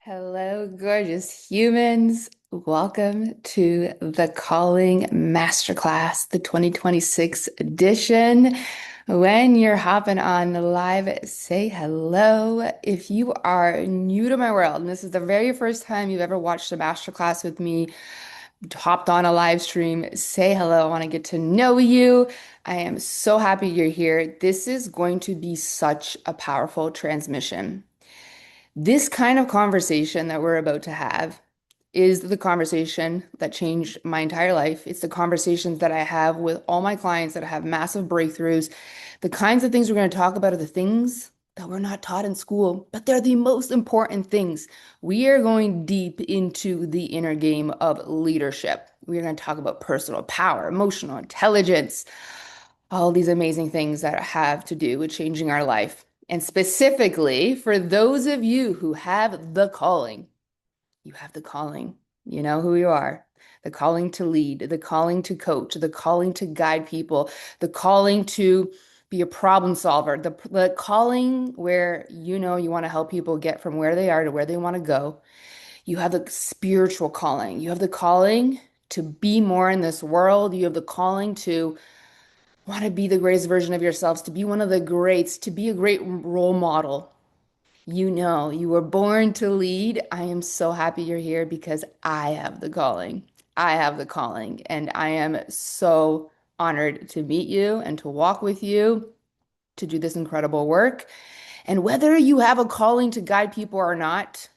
Hello, gorgeous humans. Welcome to the Calling Masterclass, the 2026 edition. When you're hopping on live, say hello. If you are new to my world, and this is the very first time you've ever watched a masterclass with me, hopped on a live stream, say hello. I want to get to know you. I am so happy you're here. This is going to be such a powerful transmission. This kind of conversation that we're about to have is the conversation that changed my entire life. It's the conversations that I have with all my clients that have massive breakthroughs. The kinds of things we're going to talk about are the things that we're not taught in school, but they're the most important things. We are going deep into the inner game of leadership. We are going to talk about personal power, emotional intelligence, all these amazing things that have to do with changing our life. And specifically for those of you who have the calling, you have the calling. You know who you are. The calling to lead, the calling to coach, the calling to guide people, the calling to be a problem solver, the calling where you know you want to help people get from where they are to where they want to go. You have the spiritual calling. You have the calling to be more in this world. You have the calling to want to be the greatest version of yourselves, to be one of the greats, to be a great role model. You know, you were born to lead. I am so happy you're here because I have the calling. I have the calling, and I am so honored to meet you and to walk with you to do this incredible work. And whether you have a calling to guide people or not,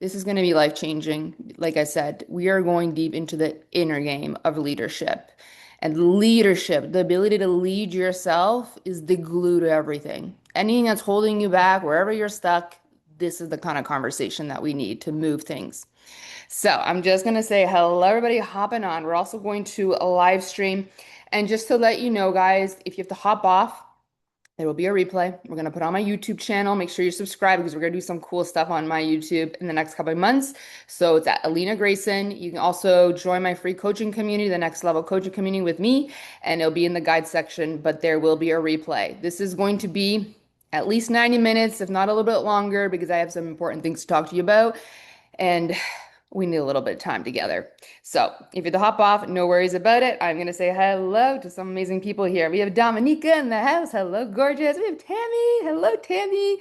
this is going to be life changing. Like I said, we are going deep into the inner game of leadership. And leadership, the ability to lead yourself, is the glue to everything. Anything that's holding you back, wherever you're stuck, this is the kind of conversation that we need to move things. So I'm just going to say hello, everybody hopping on. We're also going to a live stream. And just to let you know, guys, if you have to hop off, there will be a replay. We're going to put on my YouTube channel. Make sure you subscribe because we're going to do some cool stuff on my YouTube in the next couple of months. So it's at Alina Grayson. You can also join my free coaching community, the Next Level Coaching Community with me, and it'll be in the guide section, but there will be a replay. This is going to be at least 90 minutes, if not a little bit longer, because I have some important things to talk to you about. And we need a little bit of time together. So if you have to hop off, no worries about it. I'm going to say hello to some amazing people here. We have Dominica in the house. Hello, gorgeous. We have Tammy. Hello, Tammy.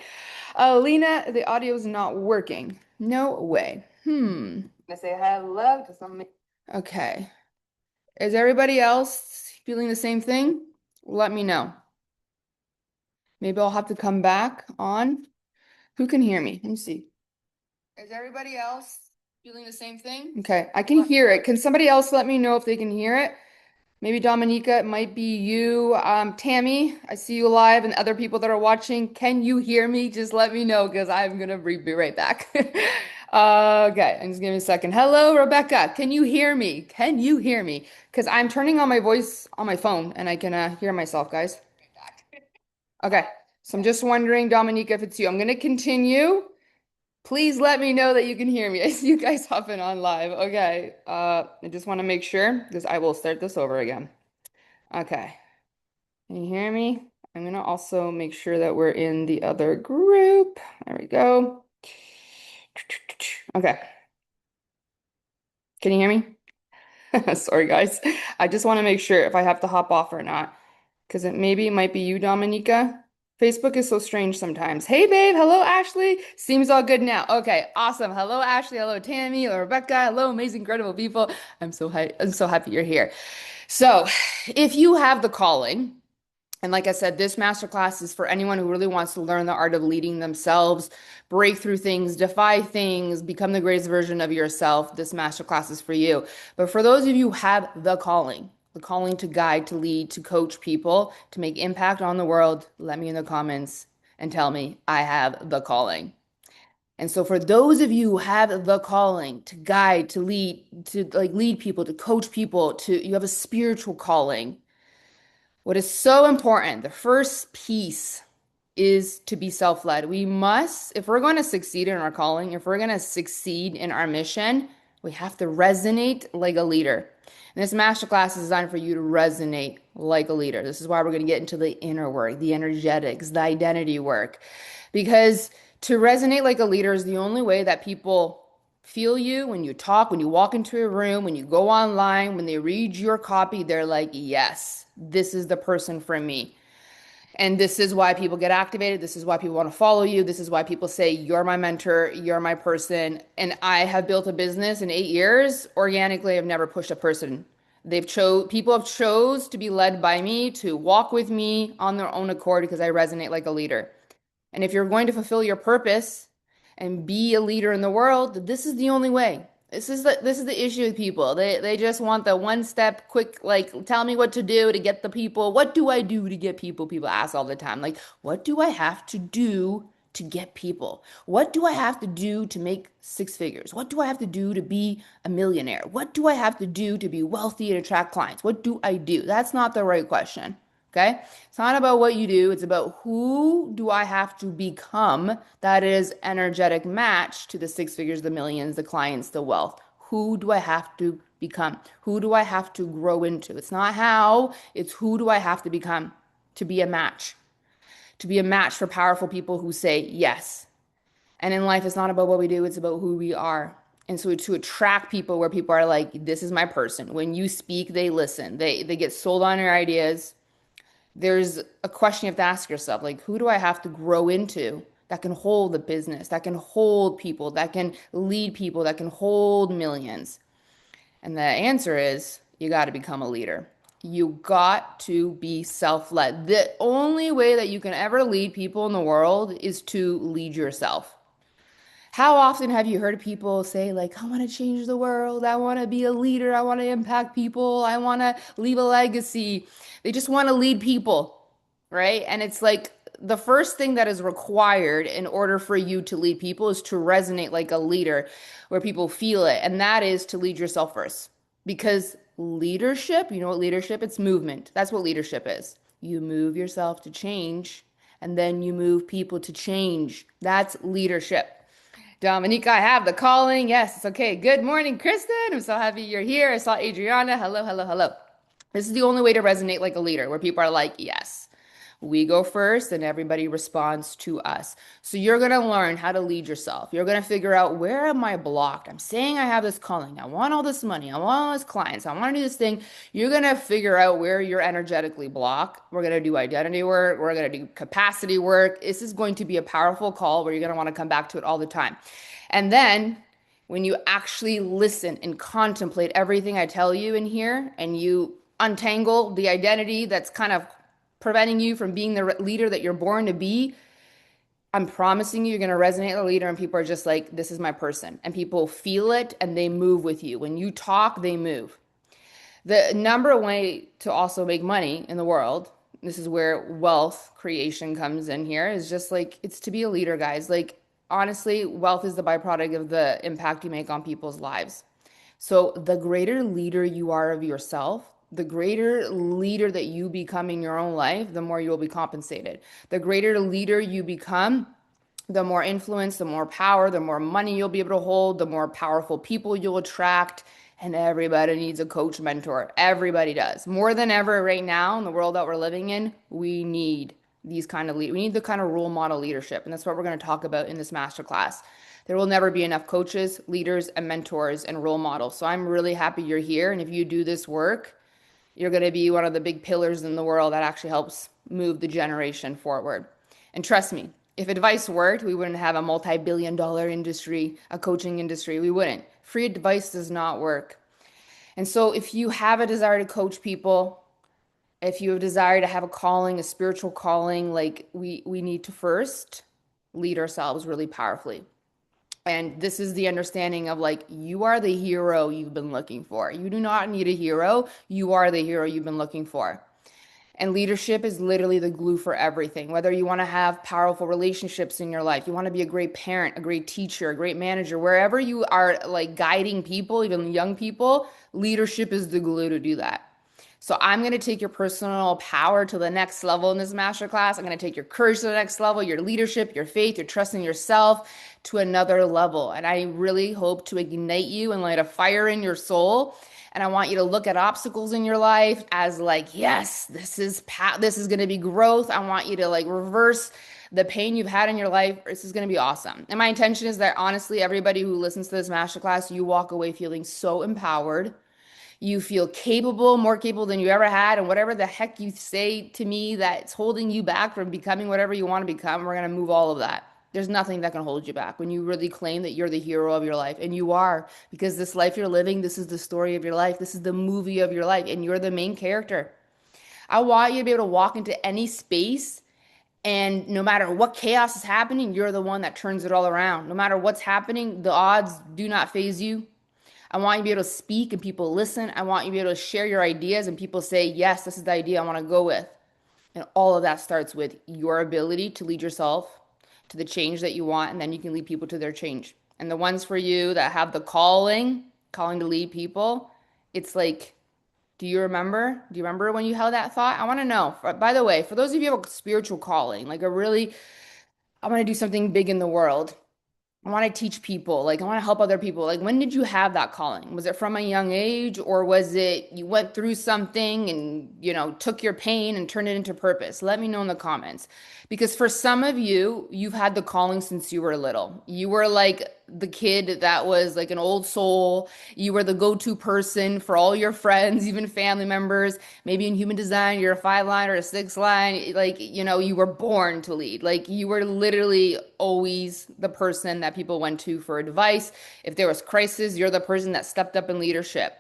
Lena, the audio is not working. No way. I'm going to say hello to some. Okay. Is everybody else feeling the same thing? Let me know. Maybe I'll have to come back on. Who can hear me? Let me see. Is everybody else feeling the same thing? Okay, I can hear it. Can somebody else let me know if they can hear it? Maybe Dominica, it might be you. Tammy, I see you live, and other people that are watching. Can you hear me? Just let me know because I'm gonna be right back. Okay, and just give me a second. Hello, Rebecca. Can you hear me? Can you hear me? Because I'm turning on my voice on my phone and I can hear myself, guys. Okay, so I'm just wondering, Dominica, if it's you. I'm gonna continue. Please let me know that you can hear me. I see you guys hopping on live. Okay. I just want to make sure because I will start this over again. Okay. Can you hear me? I'm gonna also make sure that we're in the other group. There we go. Okay. Can you hear me? Sorry, guys. I just want to make sure if I have to hop off or not. Because it might be you, Dominica. Facebook is so strange sometimes. Hey, babe. Hello, Ashley. Seems all good now. Okay, awesome. Hello, Ashley. Hello, Tammy. Hello, Rebecca. Hello, amazing, incredible people. I'm so happy you're here. So, if you have the calling, and like I said, this masterclass is for anyone who really wants to learn the art of leading themselves, break through things, defy things, become the greatest version of yourself. This masterclass is for you. But for those of you who have the calling to guide, to lead, to coach people, to make impact on the world, let me in the comments and tell me I have the calling. And so for those of you who have the calling to guide, to lead, to like lead people, to coach people, to you have a spiritual calling. What is so important, the first piece is to be self-led. We must, if we're going to succeed in our calling, if we're going to succeed in our mission, we have to resonate like a leader. And this masterclass is designed for you to resonate like a leader. This is why we're going to get into the inner work, the energetics, the identity work. Because To resonate like a leader is the only way that people feel you when you talk, when you walk into a room, when you go online, when they read your copy, they're like, yes, this is the person for me. And this is why people get activated. This is why people want to follow you. This is why people say, you're my mentor, you're my person. And I have built a business in 8 years. Organically, I've never pushed a person. People have chose to be led by me, to walk with me on their own accord because I resonate like a leader. And if you're going to fulfill your purpose and be a leader in the world, this is the only way. This is the issue with people. They just want the one step quick, like tell me what to do to get the people. What do I do to get people? People ask all the time. Like, what do I have to do to get people? What do I have to do to make six figures? What do I have to do to be a millionaire? What do I have to do to be wealthy and attract clients? What do I do? That's not the right question. Okay. It's not about what you do. It's about who do I have to become that is energetic match to the six figures, the millions, the clients, the wealth. Who do I have to become? Who do I have to grow into? It's not how, it's who do I have to become to be a match, to be a match for powerful people who say yes. And in life, it's not about what we do, it's about who we are. And so to attract people where people are like, this is my person. When you speak, they listen. They get sold on your ideas. There's a question you have to ask yourself, like, who do I have to grow into that can hold the business, that can hold people, that can lead people, that can hold millions? And the answer is you got to become a leader. You got to be self-led. The only way that you can ever lead people in the world is to lead yourself. How often have you heard people say, like, I want to change the world, I want to be a leader, I want to impact people, I want to leave a legacy? They just want to lead people, right? And it's like the first thing that is required in order for you to lead people is to resonate like a leader where people feel it. And that is to lead yourself first. Because leadership, you know what leadership? It's movement. That's what leadership is. You move yourself to change, and then you move people to change. That's leadership. Dominica, I have the calling. Yes, it's okay. Good morning, Kristen. I'm so happy you're here. I saw Adriana. Hello, hello, hello. This is the only way to resonate like a leader, where people are like, yes, we go first and everybody responds to us. So you're going to learn how to lead yourself. You're going to figure out, where am I blocked? I'm saying I have this calling. I want all this money. I want all these clients. I want to do this thing. You're going to figure out where you're energetically blocked. We're going to do identity work. We're going to do capacity work. This is going to be a powerful call where you're going to want to come back to it all the time. And then when you actually listen and contemplate everything I tell you in here, and you untangle the identity that's kind of preventing you from being the leader that you're born to be, I'm promising you, you're going to resonate with a leader, and people are just like, this is my person. And people feel it and they move with you. When you talk, they move. The number one way to also make money in the world, this is where wealth creation comes in here, is just like, it's to be a leader, guys. Like, honestly, wealth is the byproduct of the impact you make on people's lives. So the greater leader you are of yourself, the greater leader that you become in your own life, the more you will be compensated. The greater leader you become, the more influence, the more power, the more money you'll be able to hold, the more powerful people you'll attract. And everybody needs a coach mentor. Everybody does. More than ever right now in the world that we're living in, we need these kind of lead. We need the kind of role model leadership. And that's what we're going to talk about in this masterclass. There will never be enough coaches, leaders, and mentors and role models. So I'm really happy you're here. And if you do this work, you're going to be one of the big pillars in the world that actually helps move the generation forward. And trust me, if advice worked, we wouldn't have a multi-billion-dollar industry, a coaching industry. We wouldn't. Free advice does not work. And so if you have a desire to coach people, if you have a desire to have a calling, a spiritual calling, like we need to first lead ourselves really powerfully. And this is the understanding of, like, you are the hero you've been looking for. You do not need a hero. You are the hero you've been looking for. And leadership is literally the glue for everything. Whether you want to have powerful relationships in your life, you want to be a great parent, a great teacher, a great manager, wherever you are, like, guiding people, even young people, leadership is the glue to do that. So I'm going to take your personal power to the next level in this masterclass. I'm going to take your courage to the next level, your leadership, your faith, your trust in yourself to another level. And I really hope to ignite you and light a fire in your soul. And I want you to look at obstacles in your life as, like, yes, this is going to be growth. I want you to, like, reverse the pain you've had in your life, this is going to be awesome. And my intention is that honestly, everybody who listens to this masterclass, you walk away feeling so empowered. You feel capable, more capable than you ever had. And whatever the heck you say to me that's holding you back from becoming whatever you want to become, we're going to move all of that. There's nothing that can hold you back when you really claim that you're the hero of your life. And you are, because this life you're living, this is the story of your life. This is the movie of your life, and you're the main character. I want you to be able to walk into any space, and no matter what chaos is happening, you're the one that turns it all around. No matter what's happening, the odds do not phase you. I want you to be able to speak and people listen. I want you to be able to share your ideas and people say, yes, this is the idea I want to go with. And all of that starts with your ability to lead yourself to the change that you want, and then you can lead people to their change. And the ones for you that have the calling to lead people, it's like, do you remember? Do you remember when you held that thought? I want to know. By the way, for those of you who have a spiritual calling, like I want to do something big in the world. I want to teach people, like I want to help other people. Like, when did you have that calling? Was it from a young age, or was it you went through something and, took your pain and turned it into purpose? Let me know in the comments. Because for some of you, you've had the calling since you were little. You were like the kid that was like an old soul. You were the go-to person for all your friends, even family members. Maybe in human design, you're a 5 line or a 6 line. Like, you were born to lead. Like, you were literally always the person that people went to for advice. If there was crisis, you're the person that stepped up in leadership.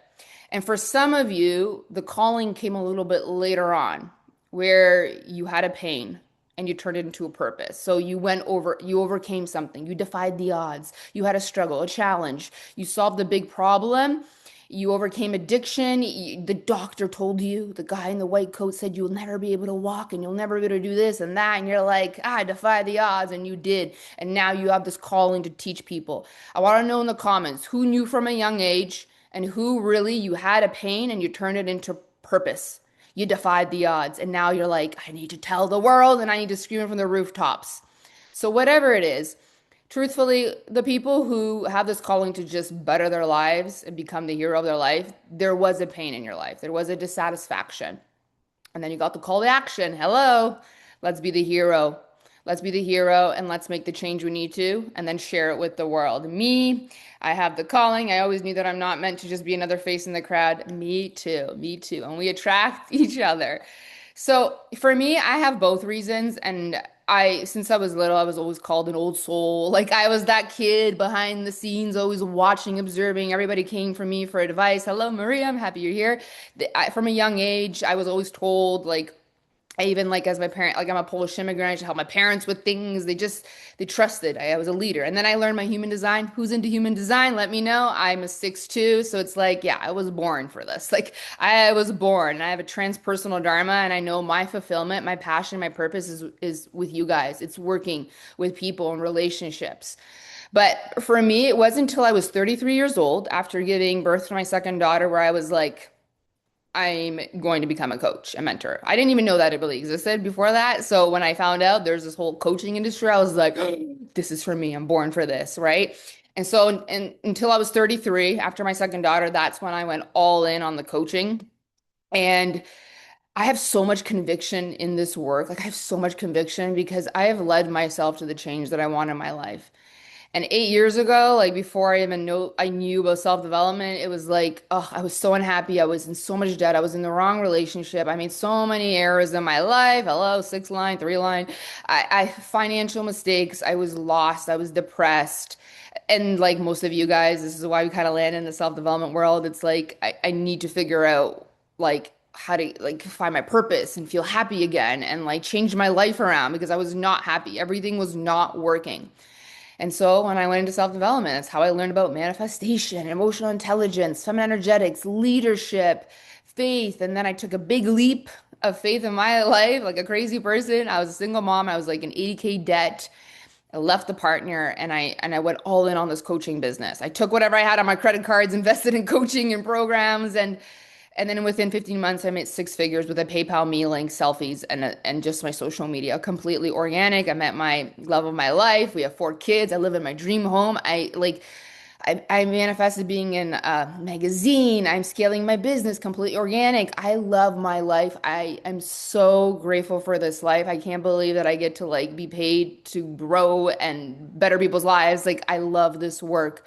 And for some of you, the calling came a little bit later on, where you had a pain and you turned it into a purpose. So you overcame something, you defied the odds, you had a struggle, a challenge, you solved a big problem, you overcame addiction. The doctor told you, the guy in the white coat said you'll never be able to walk and you'll never be able to do this and that. And you're like, I defy the odds. And you did. And now you have this calling to teach people. I want to know in the comments who knew from a young age and who really you had a pain and you turned it into purpose. You defied the odds. And now you're like, I need to tell the world and I need to scream it from the rooftops. So, whatever it is, truthfully, the people who have this calling to just better their lives and become the hero of their life, there was a pain in your life. There was a dissatisfaction. And then you got the call to action. Hello, let's be the hero. Let's be the hero and let's make the change we need to and then share it with the world. Me, I have the calling. I always knew that I'm not meant to just be another face in the crowd. Me too. Me too. And we attract each other. So for me, I have both reasons. And since I was little, I was always called an old soul. Like, I was that kid behind the scenes, always watching, observing. Everybody came for me for advice. Hello, Maria. I'm happy you're here. From a young age, I was always told, like, I even like as my parent, like I'm a Polish immigrant, I used to help my parents with things. They trusted. I was a leader. And then I learned my human design. Who's into human design? Let me know. I'm a 6'2". So it's like, yeah, I was born for this. Like, I was born and I have a transpersonal dharma, and I know my fulfillment, my passion, my purpose is with you guys. It's working with people and relationships. But for me, it wasn't until I was 33 years old, after giving birth to my second daughter, where I was like, I'm going to become a coach, a mentor. I didn't even know that it really existed before that. So when I found out there's this whole coaching industry, I was like, this is for me. I'm born for this, right? And so until I was 33, after my second daughter, that's when I went all in on the coaching. And I have so much conviction in this work. Like, I have so much conviction because I have led myself to the change that I want in my life. And 8 years ago, like before I knew about self-development, it was like, oh, I was so unhappy. I was in so much debt. I was in the wrong relationship. I made so many errors in my life. Hello, 6 line, 3 line. I financial mistakes. I was lost. I was depressed. And like most of you guys, this is why we kind of land in the self-development world. It's like I need to figure out like how to like find my purpose and feel happy again and like change my life around because I was not happy. Everything was not working. And so when I went into self-development, that's how I learned about manifestation, emotional intelligence, feminine energetics, leadership, faith. And then I took a big leap of faith in my life, like a crazy person. I was a single mom. I was like in 80K debt. I left the partner and I went all in on this coaching business. I took whatever I had on my credit cards, invested in coaching and programs, and then within 15 months, I made 6 figures with a PayPal me link, selfies, and just my social media. Completely organic. I met my love of my life. We have 4 kids. I live in my dream home. I manifested being in a magazine. I'm scaling my business completely organic. I love my life. I am so grateful for this life. I can't believe that I get to like be paid to grow and better people's lives. Like I love this work.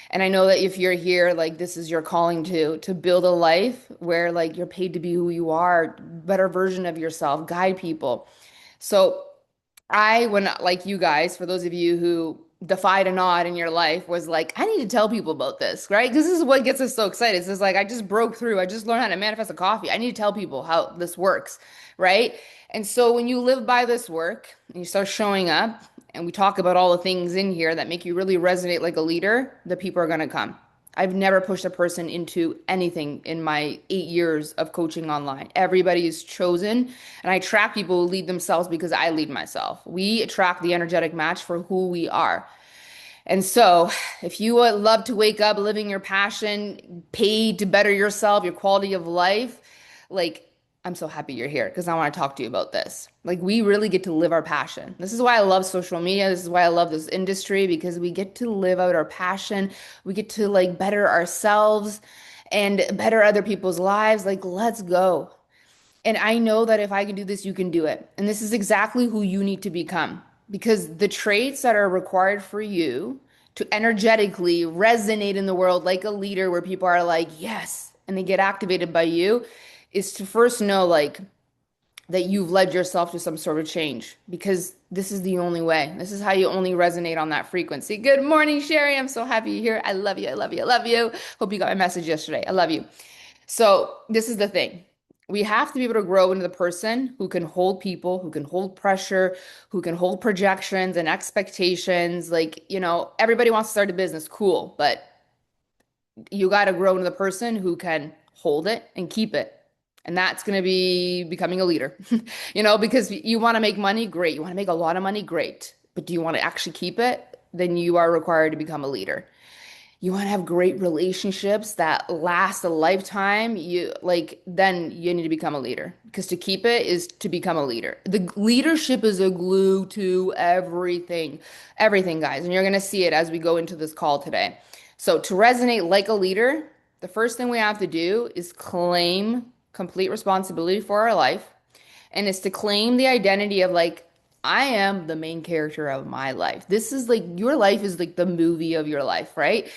And I know that if you're here, like this is your calling to build a life where like you're paid to be who you are, better version of yourself, guide people. So when like you guys, for those of you who defied a nod in your life, was like, I need to tell people about this, right? Because this is what gets us so excited. It's just like, I just broke through. I just learned how to manifest a coffee. I need to tell people how this works, right? And so when you live by this work and you start showing up, and we talk about all the things in here that make you really resonate like a leader, the people are going to come. I've never pushed a person into anything in my 8 years of coaching online. Everybody is chosen, and I attract people who lead themselves because I lead myself. We attract the energetic match for who we are. And so, if you would love to wake up living your passion, paid to better yourself, your quality of life, like I'm so happy you're here because I want to talk to you about this. Like, we really get to live our passion. This is why I love social media. This is why I love this industry because we get to live out our passion. We get to like better ourselves and better other people's lives. Like, let's go. And I know that if I can do this, you can do it. And this is exactly who you need to become because the traits that are required for you to energetically resonate in the world like a leader, where people are like, yes, and they get activated by you, is to first know like that you've led yourself to some sort of change because this is the only way. This is how you only resonate on that frequency. Good morning, Sherry. I'm so happy you're here. I love you. I love you. I love you. Hope you got my message yesterday. I love you. So, this is the thing. We have to be able to grow into the person who can hold people, who can hold pressure, who can hold projections and expectations. Like, everybody wants to start a business, cool, but you got to grow into the person who can hold it and keep it. And that's going to be becoming a leader, because you want to make money, great. You want to make a lot of money, great. But do you want to actually keep it? Then you are required to become a leader. You want to have great relationships that last a lifetime, then you need to become a leader because to keep it is to become a leader. The leadership is a glue to everything, everything, guys. And you're going to see it as we go into this call today. So to resonate like a leader, the first thing we have to do is claim complete responsibility for our life. And it's to claim the identity of like, I am the main character of my life. This is like your life is like the movie of your life, right?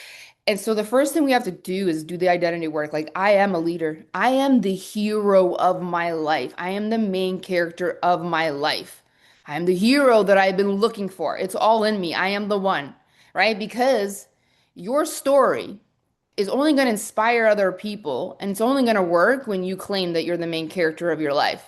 And so the first thing we have to do is do the identity work. Like, I am a leader. I am the hero of my life. I am the main character of my life. I am the hero that I've been looking for. It's all in me. I am the one, right? Because your story is only going to inspire other people, and it's only going to work when you claim that you're the main character of your life.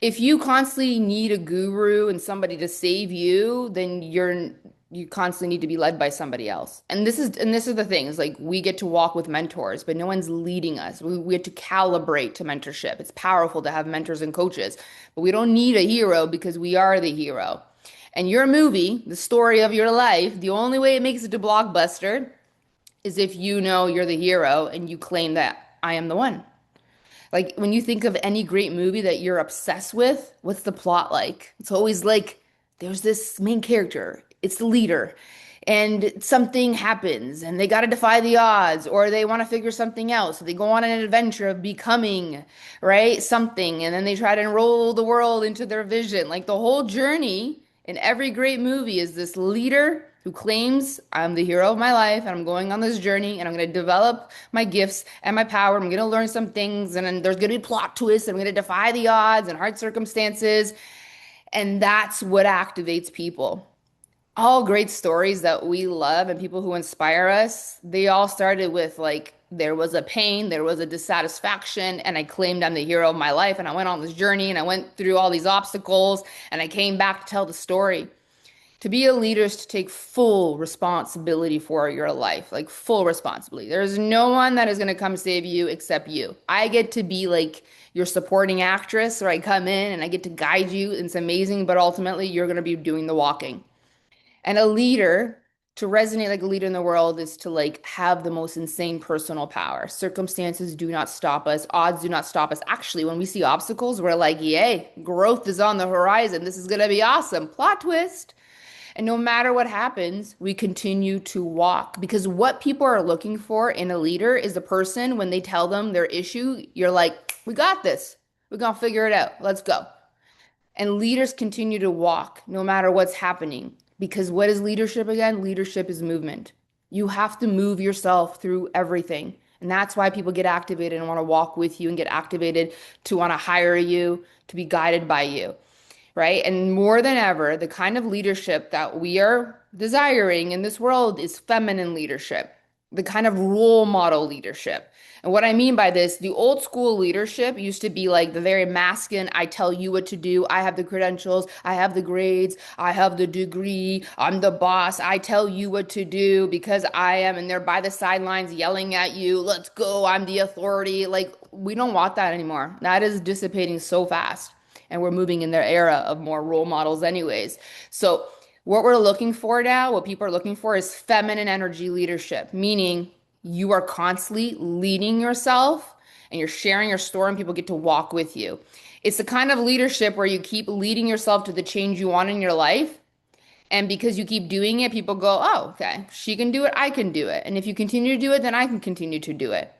If you constantly need a guru and somebody to save you, then you constantly need to be led by somebody else. And this is the thing, is like we get to walk with mentors, but no one's leading us. We get to calibrate to mentorship. It's powerful to have mentors and coaches, but we don't need a hero because we are the hero. And your movie, the story of your life, the only way it makes it to Blockbuster is if you know you're the hero and you claim that I am the one. Like when you think of any great movie that you're obsessed with, what's the plot like? It's always like there's this main character, it's the leader, and something happens and they got to defy the odds or they want to figure something out. So they go on an adventure of becoming, right, something, and then they try to enroll the world into their vision. Like the whole journey in every great movie is this leader who claims I'm the hero of my life and I'm going on this journey and I'm going to develop my gifts and my power. I'm going to learn some things and then there's going to be plot twists. I'm going to defy the odds and hard circumstances. And that's what activates people. All great stories that we love and people who inspire us, they all started with like, there was a pain, there was a dissatisfaction, and I claimed I'm the hero of my life. And I went on this journey and I went through all these obstacles and I came back to tell the story. To be a leader is to take full responsibility for your life, like full responsibility. There's no one that is going to come save you except you. I get to be like your supporting actress, or I come in and I get to guide you. It's amazing, but ultimately you're going to be doing the walking. And a leader, to resonate like a leader in the world, is to like have the most insane personal power. Circumstances do not stop us. Odds do not stop us. Actually, when we see obstacles, we're like, yay, growth is on the horizon. This is going to be awesome. Plot twist. And no matter what happens, we continue to walk because what people are looking for in a leader is the person when they tell them their issue, you're like, we got this. We're going to figure it out. Let's go. And leaders continue to walk no matter what's happening. Because what is leadership again? Leadership is movement. You have to move yourself through everything. And that's why people get activated and want to walk with you and get activated to want to hire you, to be guided by you, right? And more than ever, the kind of leadership that we are desiring in this world is feminine leadership, the kind of role model leadership. And what I mean by this, the old school leadership used to be like the very masculine, I tell you what to do, I have the credentials, I have the grades, I have the degree, I'm the boss, I tell you what to do because I am, and they're by the sidelines yelling at you, let's go, I'm the authority. Like, we don't want that anymore. That is dissipating so fast and we're moving in their era of more role models anyways. So what we're looking for now, what people are looking for is feminine energy leadership, meaning you are constantly leading yourself and you're sharing your story and people get to walk with you. It's the kind of leadership where you keep leading yourself to the change you want in your life. And because you keep doing it, people go, oh, okay, she can do it, I can do it. And if you continue to do it, then I can continue to do it.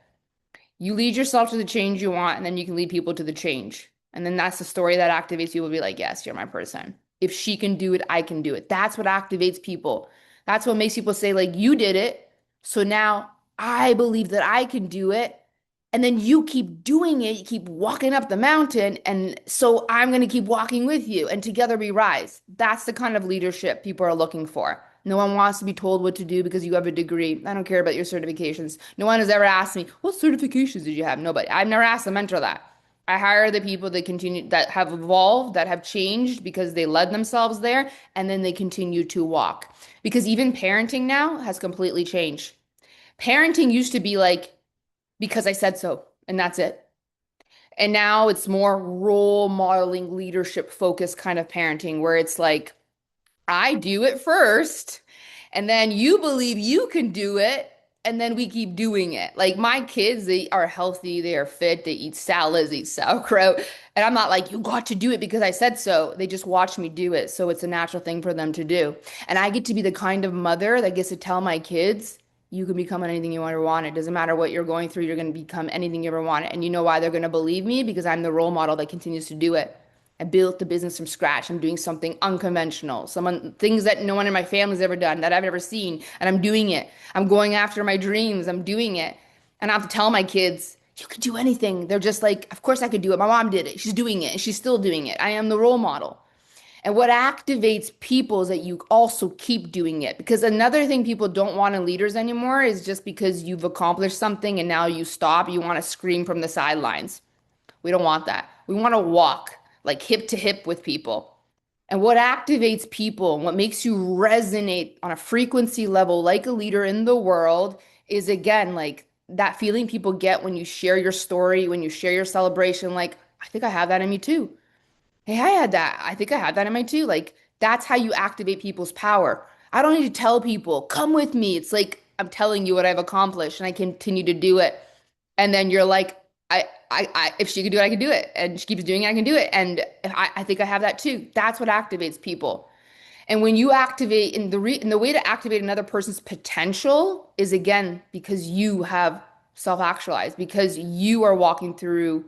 You lead yourself to the change you want, and then you can lead people to the change. And then that's the story that activates people to be like, yes, you're my person. If she can do it, I can do it. That's what activates people. That's what makes people say, like, you did it. So now I believe that I can do it. And then you keep doing it. You keep walking up the mountain. And so I'm going to keep walking with you. And together we rise. That's the kind of leadership people are looking for. No one wants to be told what to do because you have a degree. I don't care about your certifications. No one has ever asked me, what certifications did you have? Nobody. I've never asked a mentor that. I hire the people that continue, that have evolved, that have changed because they led themselves there, and then they continue to walk. Because even parenting now has completely changed. Parenting used to be like, because I said so, and that's it. And now it's more role modeling, leadership focused kind of parenting where it's like, I do it first, and then you believe you can do it, and then we keep doing it. Like my kids, they are healthy, they are fit, they eat salads, they eat sauerkraut, and I'm not like, you got to do it because I said so. They just watch me do it, so it's a natural thing for them to do. And I get to be the kind of mother that gets to tell my kids, you can become anything you ever want. It doesn't matter what you're going through, you're going to become anything you ever want. And you know why they're going to believe me? Because I'm the role model that continues to do it. I built the business from scratch. I'm doing something unconventional, things that no one in my family's ever done, that I've never seen, and I'm doing it. I'm going after my dreams. I'm doing it. And I have to tell my kids, you could do anything. They're just like, of course I could do it. My mom did it. She's doing it, and she's still doing it. I am the role model. And what activates people is that you also keep doing it. Because another thing people don't want in leaders anymore is just because you've accomplished something and now you stop, you want to scream from the sidelines. We don't want that. We want to walk like hip to hip with people. And what activates people and what makes you resonate on a frequency level like a leader in the world is again like that feeling people get when you share your story, when you share your celebration, like, I think I have that in me too. Hey, I had that. I think I had that in my too. Like, that's how you activate people's power. I don't need to tell people, come with me. It's like I'm telling you what I've accomplished and I continue to do it. And then you're like, if she could do it, I could do it. And she keeps doing it, I can do it. And I think I have that too. That's what activates people. And when you activate, in the way to activate another person's potential is again because you have self-actualized, because you are walking through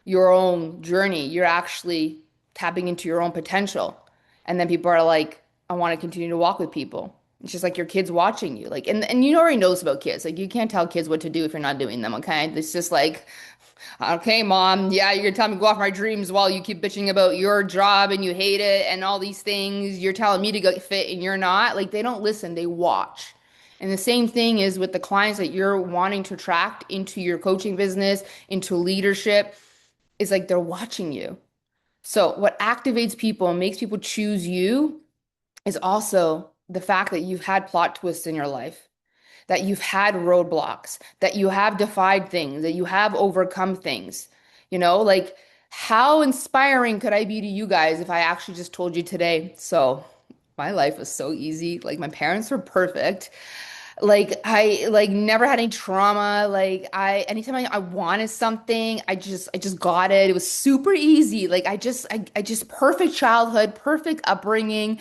your own journey. You're actually tapping into your own potential. And then people are like, I want to continue to walk with people. It's just like your kids watching you. Like, and you already know this about kids. Like, you can't tell kids what to do if you're not doing them, okay? It's just like, okay, mom, yeah, you're gonna tell me to go off my dreams while you keep bitching about your job and you hate it and all these things. You're telling me to go fit and you're not. Like, they don't listen, they watch. And the same thing is with the clients that you're wanting to attract into your coaching business, into leadership, is like they're watching you. So, what activates people and makes people choose you is also the fact that you've had plot twists in your life, that you've had roadblocks, that you have defied things, that you have overcome things. Like how inspiring could I be to you guys if I actually just told you today? So, my life was so easy. Like, my parents were perfect. Like I like never had any trauma. Like anytime I wanted something, I just got it. It was super easy. Like I just perfect childhood, perfect upbringing.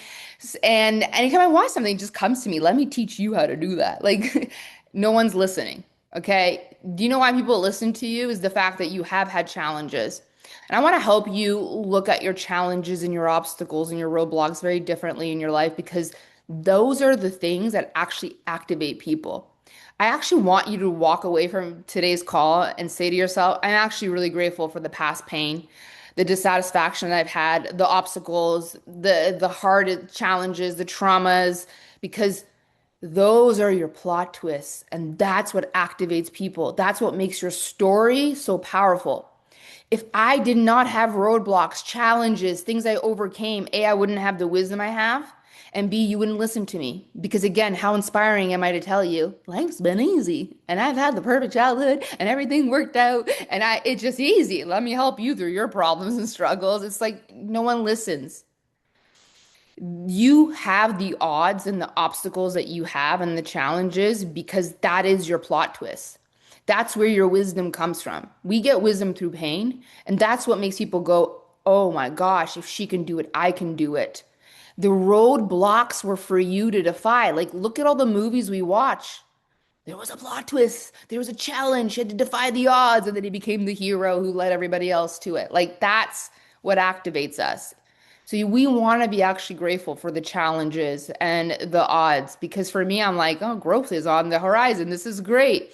And anytime I want something, it just comes to me. Let me teach you how to do that. Like no one's listening. Okay. Do you know why people listen to you? Is the fact that you have had challenges. And I want to help you look at your challenges and your obstacles and your roadblocks very differently in your life because those are the things that actually activate people. I actually want you to walk away from today's call and say to yourself, I'm actually really grateful for the past pain, the dissatisfaction that I've had, the obstacles, the hard challenges, the traumas, because those are your plot twists, and that's what activates people. That's what makes your story so powerful. If I did not have roadblocks, challenges, things I overcame, A, I wouldn't have the wisdom I have, and B, you wouldn't listen to me. Because again, how inspiring am I to tell you, life's been easy, and I've had the perfect childhood, and everything worked out, and it's just easy. Let me help you through your problems and struggles. It's like no one listens. You have the odds and the obstacles that you have and the challenges because that is your plot twist. That's where your wisdom comes from. We get wisdom through pain, and that's what makes people go, oh my gosh, if she can do it, I can do it. The roadblocks were for you to defy. Like, look at all the movies we watch. There was a plot twist. There was a challenge. He had to defy the odds, and then he became the hero who led everybody else to it. Like, that's what activates us. So we want to be actually grateful for the challenges and the odds because for me, I'm like, oh, growth is on the horizon. This is great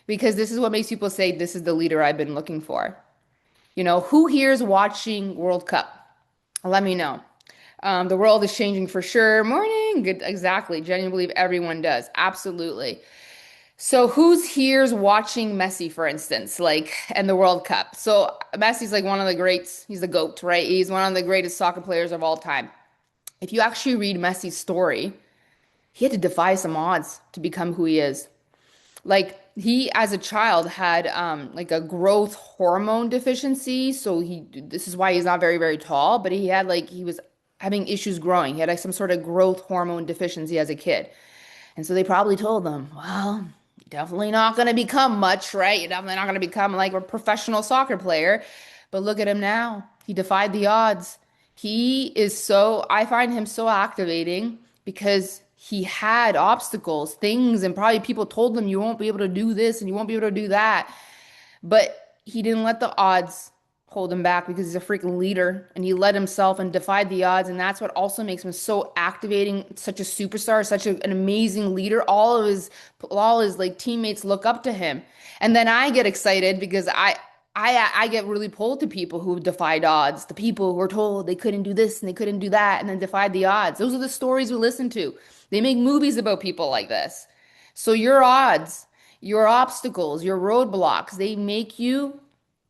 because this is what makes people say, this is the leader I've been looking for. Who here is watching World Cup? Let me know. The world is changing for sure. Morning. Good. Exactly. Genuinely believe everyone does. Absolutely. So who's here's watching Messi, for instance, like, and the World Cup? So Messi's like one of the greats. He's the GOAT, right? He's one of the greatest soccer players of all time. If you actually read Messi's story, he had to defy some odds to become who he is. Like he, as a child, had like a growth hormone deficiency. So this is why he's not very, very tall, but he was having issues growing. He had like some sort of growth hormone deficiency as a kid. And so they probably told them, well, you're definitely not going to become much, right? You're definitely not going to become like a professional soccer player. But look at him now. He defied the odds. I find him so activating because he had obstacles, things, and probably people told him you won't be able to do this and you won't be able to do that. But he didn't let the odds hold him back because he's a freaking leader and he led himself and defied the odds. And that's what also makes him so activating, such a superstar, an amazing leader. All his like teammates look up to him. And then I get excited because I get really pulled to people who defied odds, the people who were told they couldn't do this and they couldn't do that and then defied the odds. Those are the stories we listen to. They make movies about people like this. So your odds, your obstacles, your roadblocks, they make you,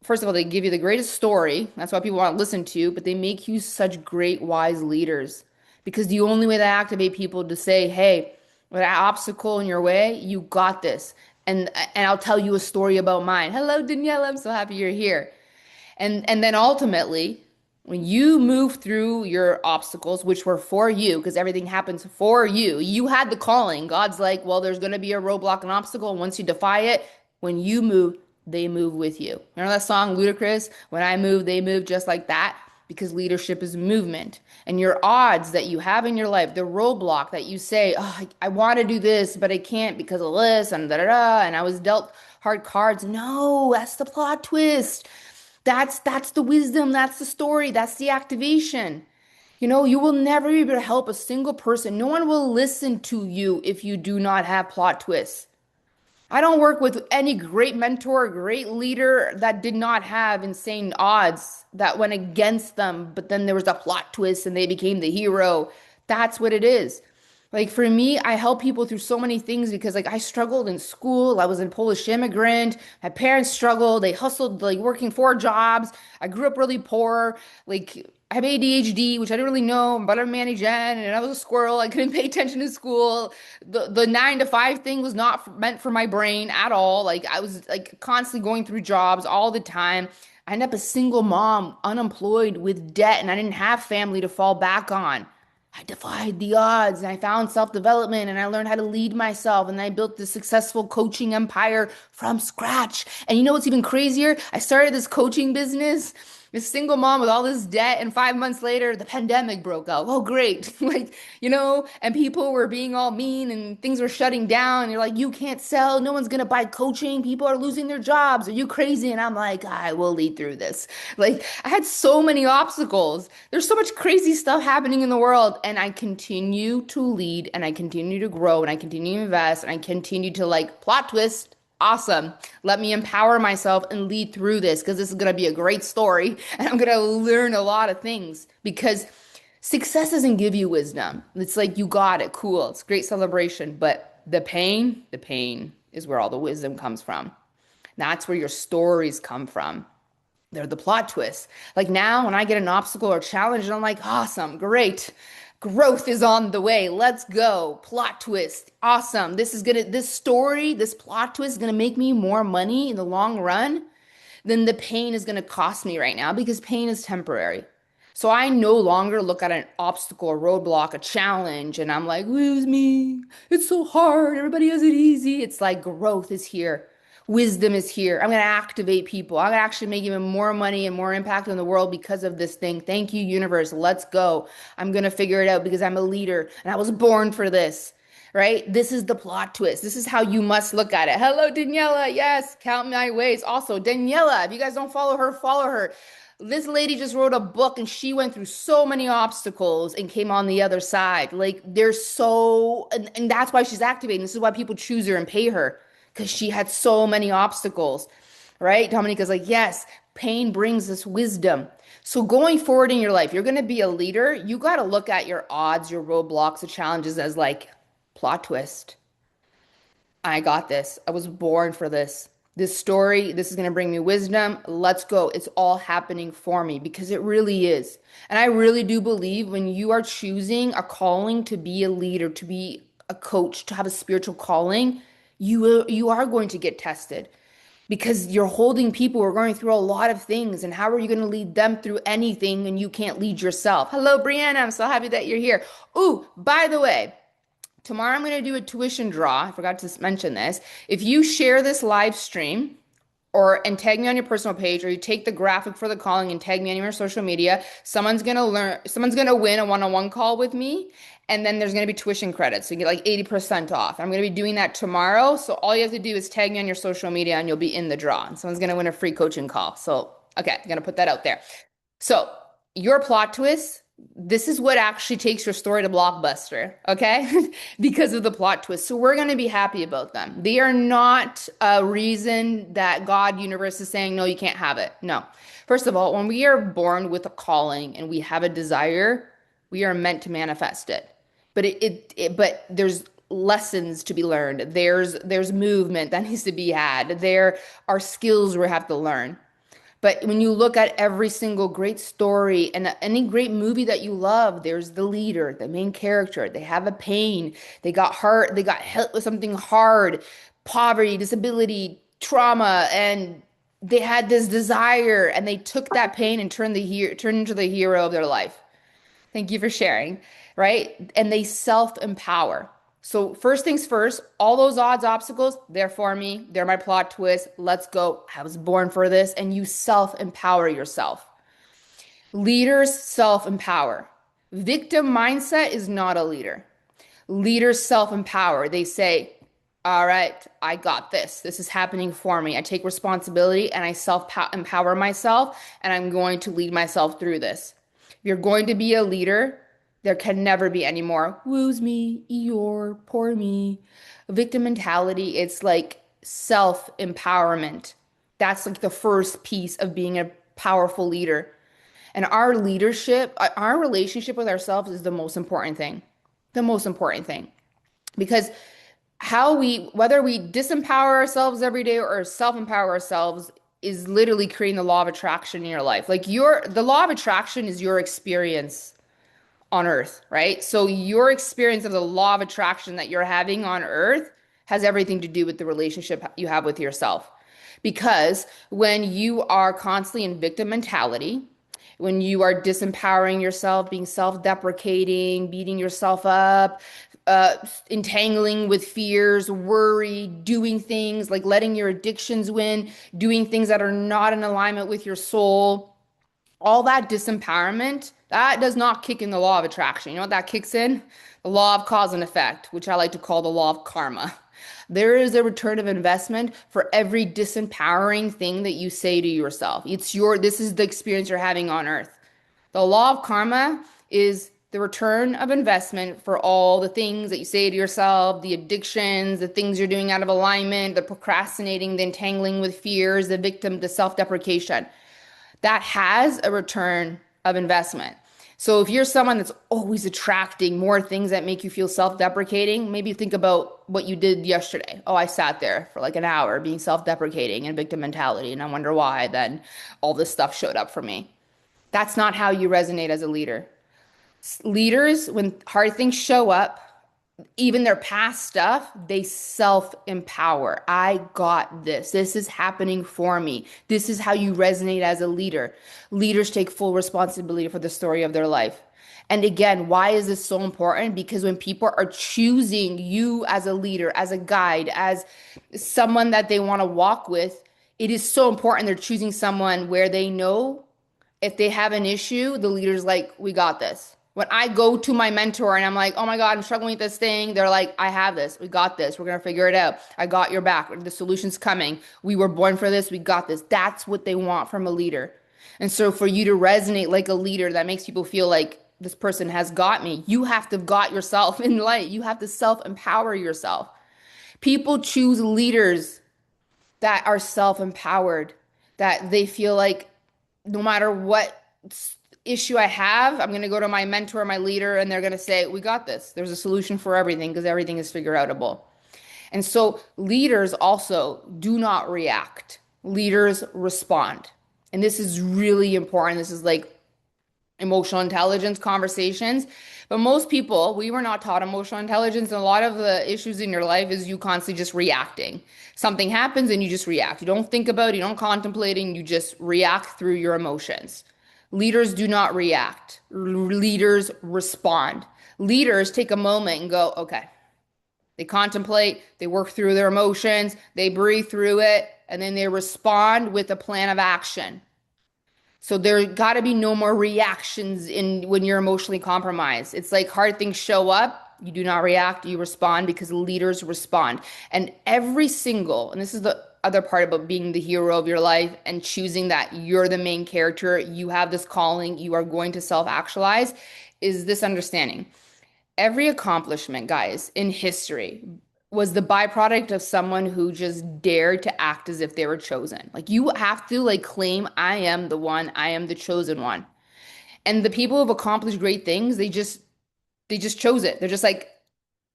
first of all, they give you the greatest story. That's why people want to listen to you, but they make you such great, wise leaders. Because the only way to activate people to say, hey, with that obstacle in your way, you got this. And I'll tell you a story about mine. Hello, Danielle. I'm so happy you're here. And then ultimately, when you move through your obstacles, which were for you, because everything happens for you, you had the calling. God's like, well, there's going to be a roadblock, an obstacle. And once you defy it, when you move, they move with you. Remember that song, Ludacris? When I move, they move just like that. Because leadership is movement. And your odds that you have in your life, the roadblock that you say, oh, I want to do this, but I can't because of this, and da da da, and I was dealt hard cards. No, that's the plot twist. That's the wisdom, that's the story, that's the activation. You will never be able to help a single person. No one will listen to you if you do not have plot twists. I don't work with any great mentor, great leader that did not have insane odds that went against them, but then there was a plot twist and they became the hero. That's what it is. Like for me, I help people through so many things because like I struggled in school. I was a Polish immigrant. My parents struggled. They hustled like working 4 jobs. I grew up really poor. Like I have ADHD, which I didn't really know, but I'm Manny Jen, and I was a squirrel. I couldn't pay attention to school. The 9 to 5 thing was not meant for my brain at all. Like I was like constantly going through jobs all the time. I ended up a single mom, unemployed with debt, and I didn't have family to fall back on. I defied the odds and I found self-development and I learned how to lead myself and I built this successful coaching empire from scratch. And you know what's even crazier? I started this coaching business, this single mom with all this debt, and 5 months later, the pandemic broke out. Oh, great. Like, and people were being all mean and things were shutting down. And you're like, you can't sell. No one's gonna buy coaching. People are losing their jobs. Are you crazy? And I'm like, I will lead through this. Like, I had so many obstacles. There's so much crazy stuff happening in the world, and I continue to lead and I continue to grow and I continue to invest and I continue to like plot twist. Awesome. Let me empower myself and lead through this because this is going to be a great story and I'm going to learn a lot of things because success doesn't give you wisdom. It's like you got it. Cool. It's great celebration, but the pain is where all the wisdom comes from. That's where your stories come from. They're the plot twists. Like now, when I get an obstacle or challenge, and I'm like, awesome, great. Growth is on the way. Let's go. Plot twist. Awesome. This story, this plot twist is gonna make me more money in the long run than the pain is gonna cost me right now because pain is temporary. So I no longer look at an obstacle, a roadblock, a challenge, and I'm like, lose me. It's so hard. Everybody has it easy. It's like growth is here. Wisdom is here. I'm going to activate people. I'm going to actually make even more money and more impact in the world because of this thing. Thank you, universe. Let's go. I'm going to figure it out because I'm a leader and I was born for this. Right? This is the plot twist. This is how you must look at it. Hello, Daniela. Yes, count my ways. Also, Daniela, if you guys don't follow her, follow her. This lady just wrote a book and she went through so many obstacles and came on the other side. Like, and that's why she's activating. This is why people choose her and pay her because she had so many obstacles, right? Dominica's like, yes, pain brings us wisdom. So going forward in your life, you're going to be a leader. You got to look at your odds, your roadblocks, the challenges as like plot twist. I got this. I was born for this. This story, this is going to bring me wisdom. Let's go. It's all happening for me because it really is. And I really do believe when you are choosing a calling to be a leader, to be a coach, to have a spiritual calling, you are going to get tested because you're holding people who are going through a lot of things. And how are you going to lead them through anything when you can't lead yourself? Hello, Brianna. I'm so happy that you're here. Ooh, by the way, tomorrow I'm going to do a tuition draw. I forgot to mention this. If you share this live stream and tag me on your personal page, or you take the graphic for the calling and tag me on your social media, someone's going to win a one-on-one call with me. And then there's going to be tuition credits. So you get like 80% off. I'm going to be doing that tomorrow. So all you have to do is tag me on your social media and you'll be in the draw. And someone's going to win a free coaching call. So, okay, I'm going to put that out there. So your plot twist, this is what actually takes your story to blockbuster, okay? Because of the plot twist. So we're going to be happy about them. They are not a reason that God, universe is saying, no, you can't have it. No. First of all, when we are born with a calling and we have a desire, we are meant to manifest it. But there's lessons to be learned. There's movement that needs to be had. There are skills we have to learn. But when you look at every single great story and any great movie that you love, there's the leader, the main character. They have a pain. They got hurt. They got hit with something hard, poverty, disability, trauma, and they had this desire and they took that pain and turned into the hero of their life. Thank you for sharing, right? And they self-empower. So first things first, all those odds, obstacles, they're for me. They're my plot twist. Let's go. I was born for this. And you self-empower yourself. Leaders self-empower. Victim mindset is not a leader. Leaders self-empower. They say, all right, I got this. This is happening for me. I take responsibility and I self-empower myself and I'm going to lead myself through this. If you're going to be a leader, there can never be any more woos me, Eeyore, poor me. Victim mentality, it's like self-empowerment. That's like the first piece of being a powerful leader. And our leadership, our relationship with ourselves is the most important thing. The most important thing. Because whether we disempower ourselves every day or self-empower ourselves is literally creating the law of attraction in your life. Like the law of attraction is your experience on earth, right? So your experience of the law of attraction that you're having on earth has everything to do with the relationship you have with yourself. Because when you are constantly in victim mentality, when you are disempowering yourself, being self-deprecating, beating yourself up, uh, entangling with fears, worry, doing things like letting your addictions win, doing things that are not in alignment with your soul, all that disempowerment, that does not kick in the law of attraction. You know what that kicks in? The law of cause and effect, which I like to call the law of karma. There is a return of investment for every disempowering thing that you say to yourself. This is the experience you're having on earth. The law of karma is the return of investment for all the things that you say to yourself, the addictions, the things you're doing out of alignment, the procrastinating, the entangling with fears, the victim, the self-deprecation. That has a return of investment. So if you're someone that's always attracting more things that make you feel self-deprecating, maybe think about what you did yesterday. Oh, I sat there for like an hour being self-deprecating and victim mentality, and I wonder why then all this stuff showed up for me. That's not how you resonate as a leader. Leaders, when hard things show up, even their past stuff, they self empower. I got this. This is happening for me. This is how you resonate as a leader. Leaders take full responsibility for the story of their life. And again, why is this so important? Because when people are choosing you as a leader, as a guide, as someone that they want to walk with, it is so important they're choosing someone where they know if they have an issue, the leader's like, we got this. When I go to my mentor and I'm like, oh my God, I'm struggling with this thing, they're like, I have this. We got this. We're going to figure it out. I got your back. The solution's coming. We were born for this. We got this. That's what they want from a leader. And so for you to resonate like a leader that makes people feel like this person has got me, you have to have got yourself in light. You have to self empower yourself. People choose leaders that are self empowered, that they feel like no matter what issue I have, I'm going to go to my mentor, my leader, and they're going to say, we got this. There's a solution for everything because everything is figure outable. And so leaders also do not react. Leaders respond. And this is really important. This is like emotional intelligence conversations. But most people, we were not taught emotional intelligence. And a lot of the issues in your life is you constantly just reacting. Something happens and you just react. You don't think about it, you don't contemplate it, and you just react through your emotions. Leaders do not react. Leaders respond. Leaders take a moment and go, okay. They contemplate, they work through their emotions, they breathe through it, and then they respond with a plan of action. So there got to be no more reactions in when you're emotionally compromised. It's like hard things show up, you do not react, you respond because leaders respond. And every single, and this is the other part about being the hero of your life and choosing that you're the main character, you have this calling, you are going to self-actualize, is this understanding. Every accomplishment, guys, in history was the byproduct of someone who just dared to act as if they were chosen. Like you have to like claim, I am the one, I am the chosen one. And the people who've accomplished great things, they just chose it. They're just like,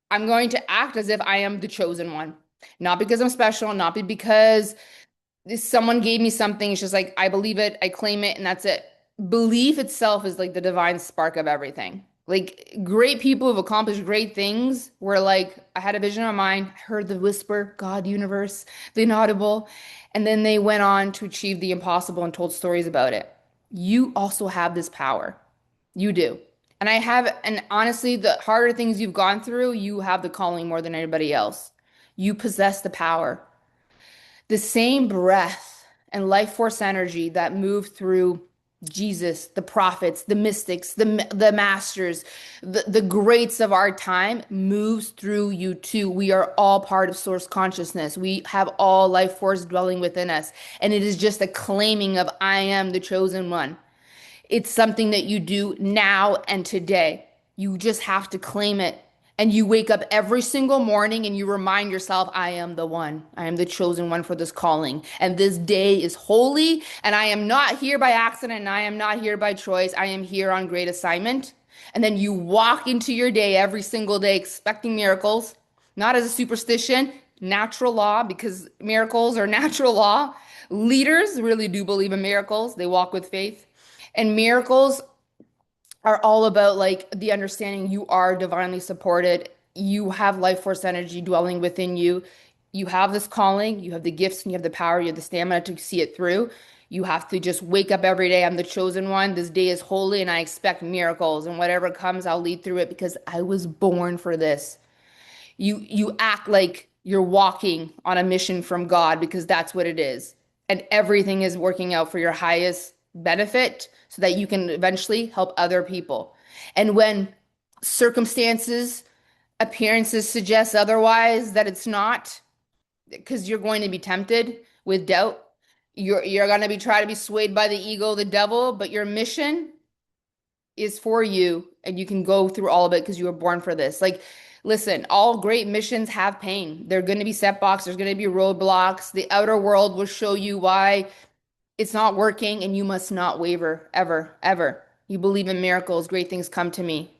I'm going to act as if I am the chosen one. Not because I'm special, not because someone gave me something. It's just like, I believe it, I claim it, and that's it. Belief itself is like the divine spark of everything. Like great people who've accomplished great things were like, I had a vision in my mind, heard the whisper, God, universe, the inaudible, and then they went on to achieve the impossible and told stories about it. You also have this power. You do. And honestly, the harder things you've gone through, you have the calling more than anybody else. You possess the power. The same breath and life force energy that moved through Jesus, the prophets, the mystics, the masters, the greats of our time moves through you too. We are all part of source consciousness. We have all life force dwelling within us. And it is just a claiming of I am the chosen one. It's something that you do now and today. You just have to claim it. And you wake up every single morning and you remind yourself, I am the one. I am the chosen one for this calling. And this day is holy. And I am not here by accident. And I am not here by choice. I am here on great assignment. And then you walk into your day every single day expecting miracles, not as a superstition, natural law, because miracles are natural law. Leaders really do believe in miracles. They walk with faith. And miracles are all about like the understanding you are divinely supported. You have life force energy dwelling within you. You have this calling, you have the gifts and you have the power, you have the stamina to see it through. You have to just wake up every day. I'm the chosen one. This day is holy and I expect miracles. And whatever comes, I'll lead through it because I was born for this. You act like you're walking on a mission from God because that's what it is. And everything is working out for your highest benefit so that you can eventually help other people. And when circumstances, appearances suggest otherwise, that it's not, because you're going to be tempted with doubt. You're going to be trying to be swayed by the ego, the devil, but your mission is for you and you can go through all of it because you were born for this. Like, listen, all great missions have pain. There are going to be setbacks, there's going to be roadblocks. The outer world will show you why it's not working, and you must not waver ever, ever. You believe in miracles, great things come to me.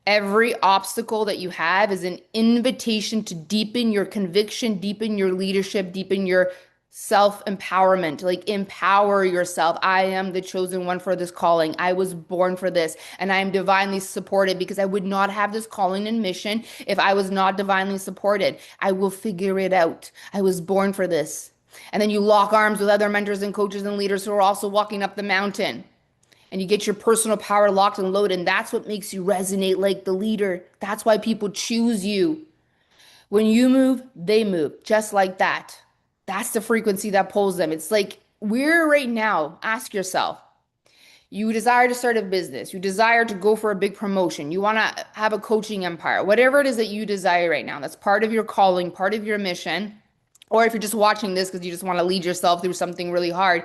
Every obstacle that you have is an invitation to deepen your conviction, deepen your leadership, deepen your self-empowerment. Like, empower yourself. I am the chosen one for this calling. I was born for this, and I am divinely supported because I would not have this calling and mission if I was not divinely supported. I will figure it out. I was born for this. And then you lock arms with other mentors and coaches and leaders who are also walking up the mountain. And you get your personal power locked and loaded. And that's what makes you resonate like the leader. That's why people choose you. When you move, they move, just like that. That's the frequency that pulls them. It's like we're right now. Ask yourself, you desire to start a business, you desire to go for a big promotion, you want to have a coaching empire, whatever it is that you desire right now. That's part of your calling, part of your mission. Or if you're just watching this because you just want to lead yourself through something really hard,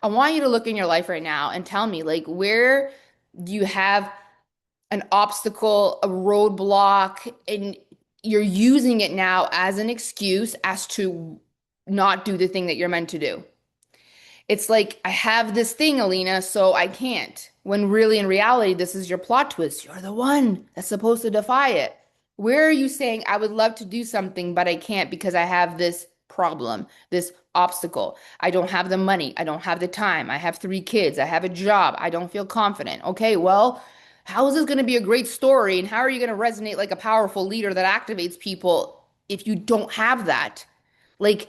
I want you to look in your life right now and tell me, like, where do you have an obstacle, a roadblock, and you're using it now as an excuse as to not do the thing that you're meant to do? It's like, I have this thing, Alina, so I can't. When really, in reality, this is your plot twist. You're the one that's supposed to defy it. Where are you saying, I would love to do something, but I can't because I have this problem, this obstacle? I don't have the money. I don't have the time. I have 3 kids. I have a job. I don't feel confident. Okay, well, how is this going to be a great story? And how are you going to resonate like a powerful leader that activates people if you don't have that? Like,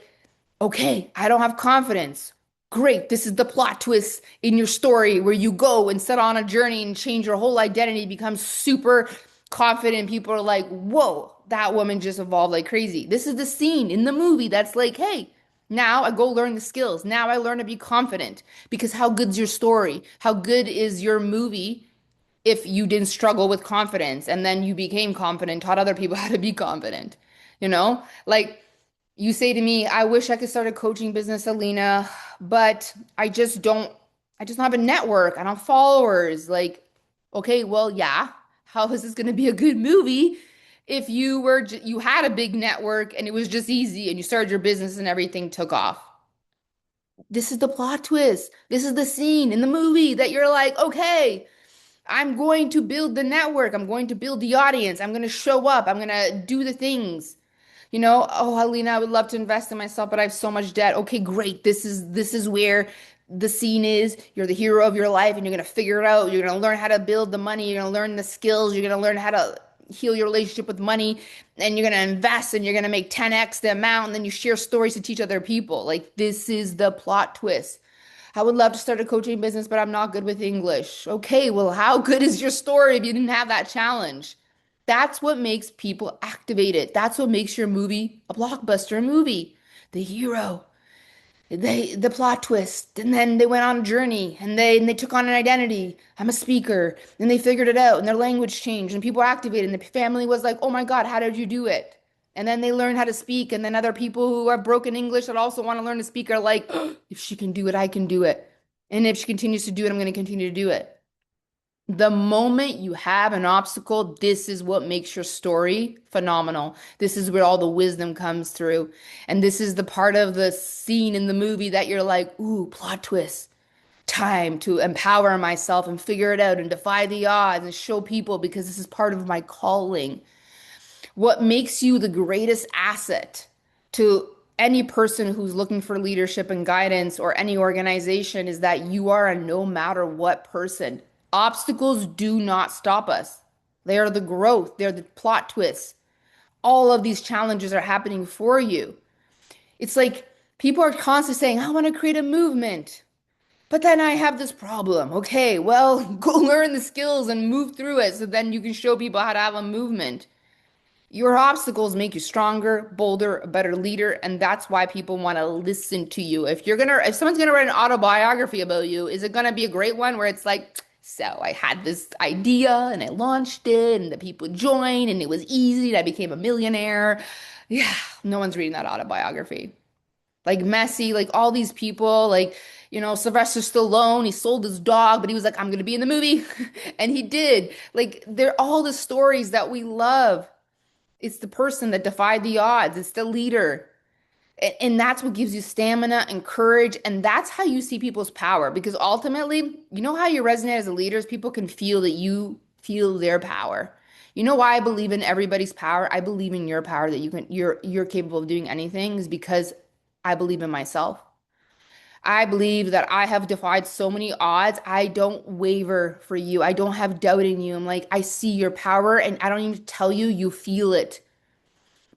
okay, I don't have confidence. Great, this is the plot twist in your story where you go and set on a journey and change your whole identity, become super confident. People are like, whoa, that woman just evolved like crazy. This is the scene in the movie that's like, hey, now I go learn the skills. Now I learn to be confident. Because how good's your story? How good is your movie if you didn't struggle with confidence and then you became confident, taught other people how to be confident? You know, like, you say to me, I wish I could start a coaching business, Alina, but I just don't have a network. I don't have followers. Like, okay, well, yeah. How is this going to be a good movie if you had a big network and it was just easy and you started your business and everything took off? This is the plot twist. This is the scene in the movie that you're like, okay, I'm going to build the network. I'm going to build the audience. I'm going to show up. I'm going to do the things. Oh, Helena, I would love to invest in myself, but I have so much debt. Okay, great. This is where the scene is. You're the hero of your life and you're gonna figure it out. You're gonna learn how to build the money, you're gonna learn the skills, you're gonna learn how to heal your relationship with money, and you're gonna invest and you're gonna make 10x the amount, and then you share stories to teach other people. Like, this is the plot twist. I would love to start a coaching business, but I'm not good with English. Okay, well, how good is your story if you didn't have that challenge? That's what makes people activated. That's what makes your movie a blockbuster movie. The hero, the plot twist, and then they went on a journey and they took on an identity. I'm a speaker, and they figured it out, and their language changed, and people were activated, and the family was like, "Oh my God, how did you do it?" And then they learned how to speak, and then other people who are broken English that also want to learn to speak are like, "Oh, if she can do it, I can do it. And if she continues to do it, I'm going to continue to do it." The moment you have an obstacle, this is what makes your story phenomenal. This is where all the wisdom comes through. And this is the part of the scene in the movie that you're like, ooh, plot twist. Time to empower myself and figure it out and defy the odds and show people because this is part of my calling. What makes you the greatest asset to any person who's looking for leadership and guidance or any organization is that you are a no matter what person. Obstacles do not stop us. They are the growth, they're the plot twists. All of these challenges are happening for you. It's like people are constantly saying, I want to create a movement. But then I have this problem. Okay, well, go learn the skills and move through it so then you can show people how to have a movement. Your obstacles make you stronger, bolder, a better leader, and that's why people want to listen to you. If someone's gonna write an autobiography about you, is it gonna be a great one where it's like, so I had this idea and I launched it and the people joined and it was easy and I became a millionaire? Yeah, no one's reading that autobiography. Like Messi, like all these people, like, Sylvester Stallone, he sold his dog, but he was like, I'm gonna be in the movie. And he did. Like, they're all the stories that we love. It's the person that defied the odds. It's the leader. And that's what gives you stamina and courage. And that's how you see people's power. Because ultimately, you know how you resonate as a leader is people can feel that you feel their power. You know why I believe in everybody's power? I believe in your power that you're capable of doing anything is because I believe in myself. I believe that I have defied so many odds. I don't waver for you. I don't have doubt in you. I'm like, I see your power and I don't even tell you, you feel it.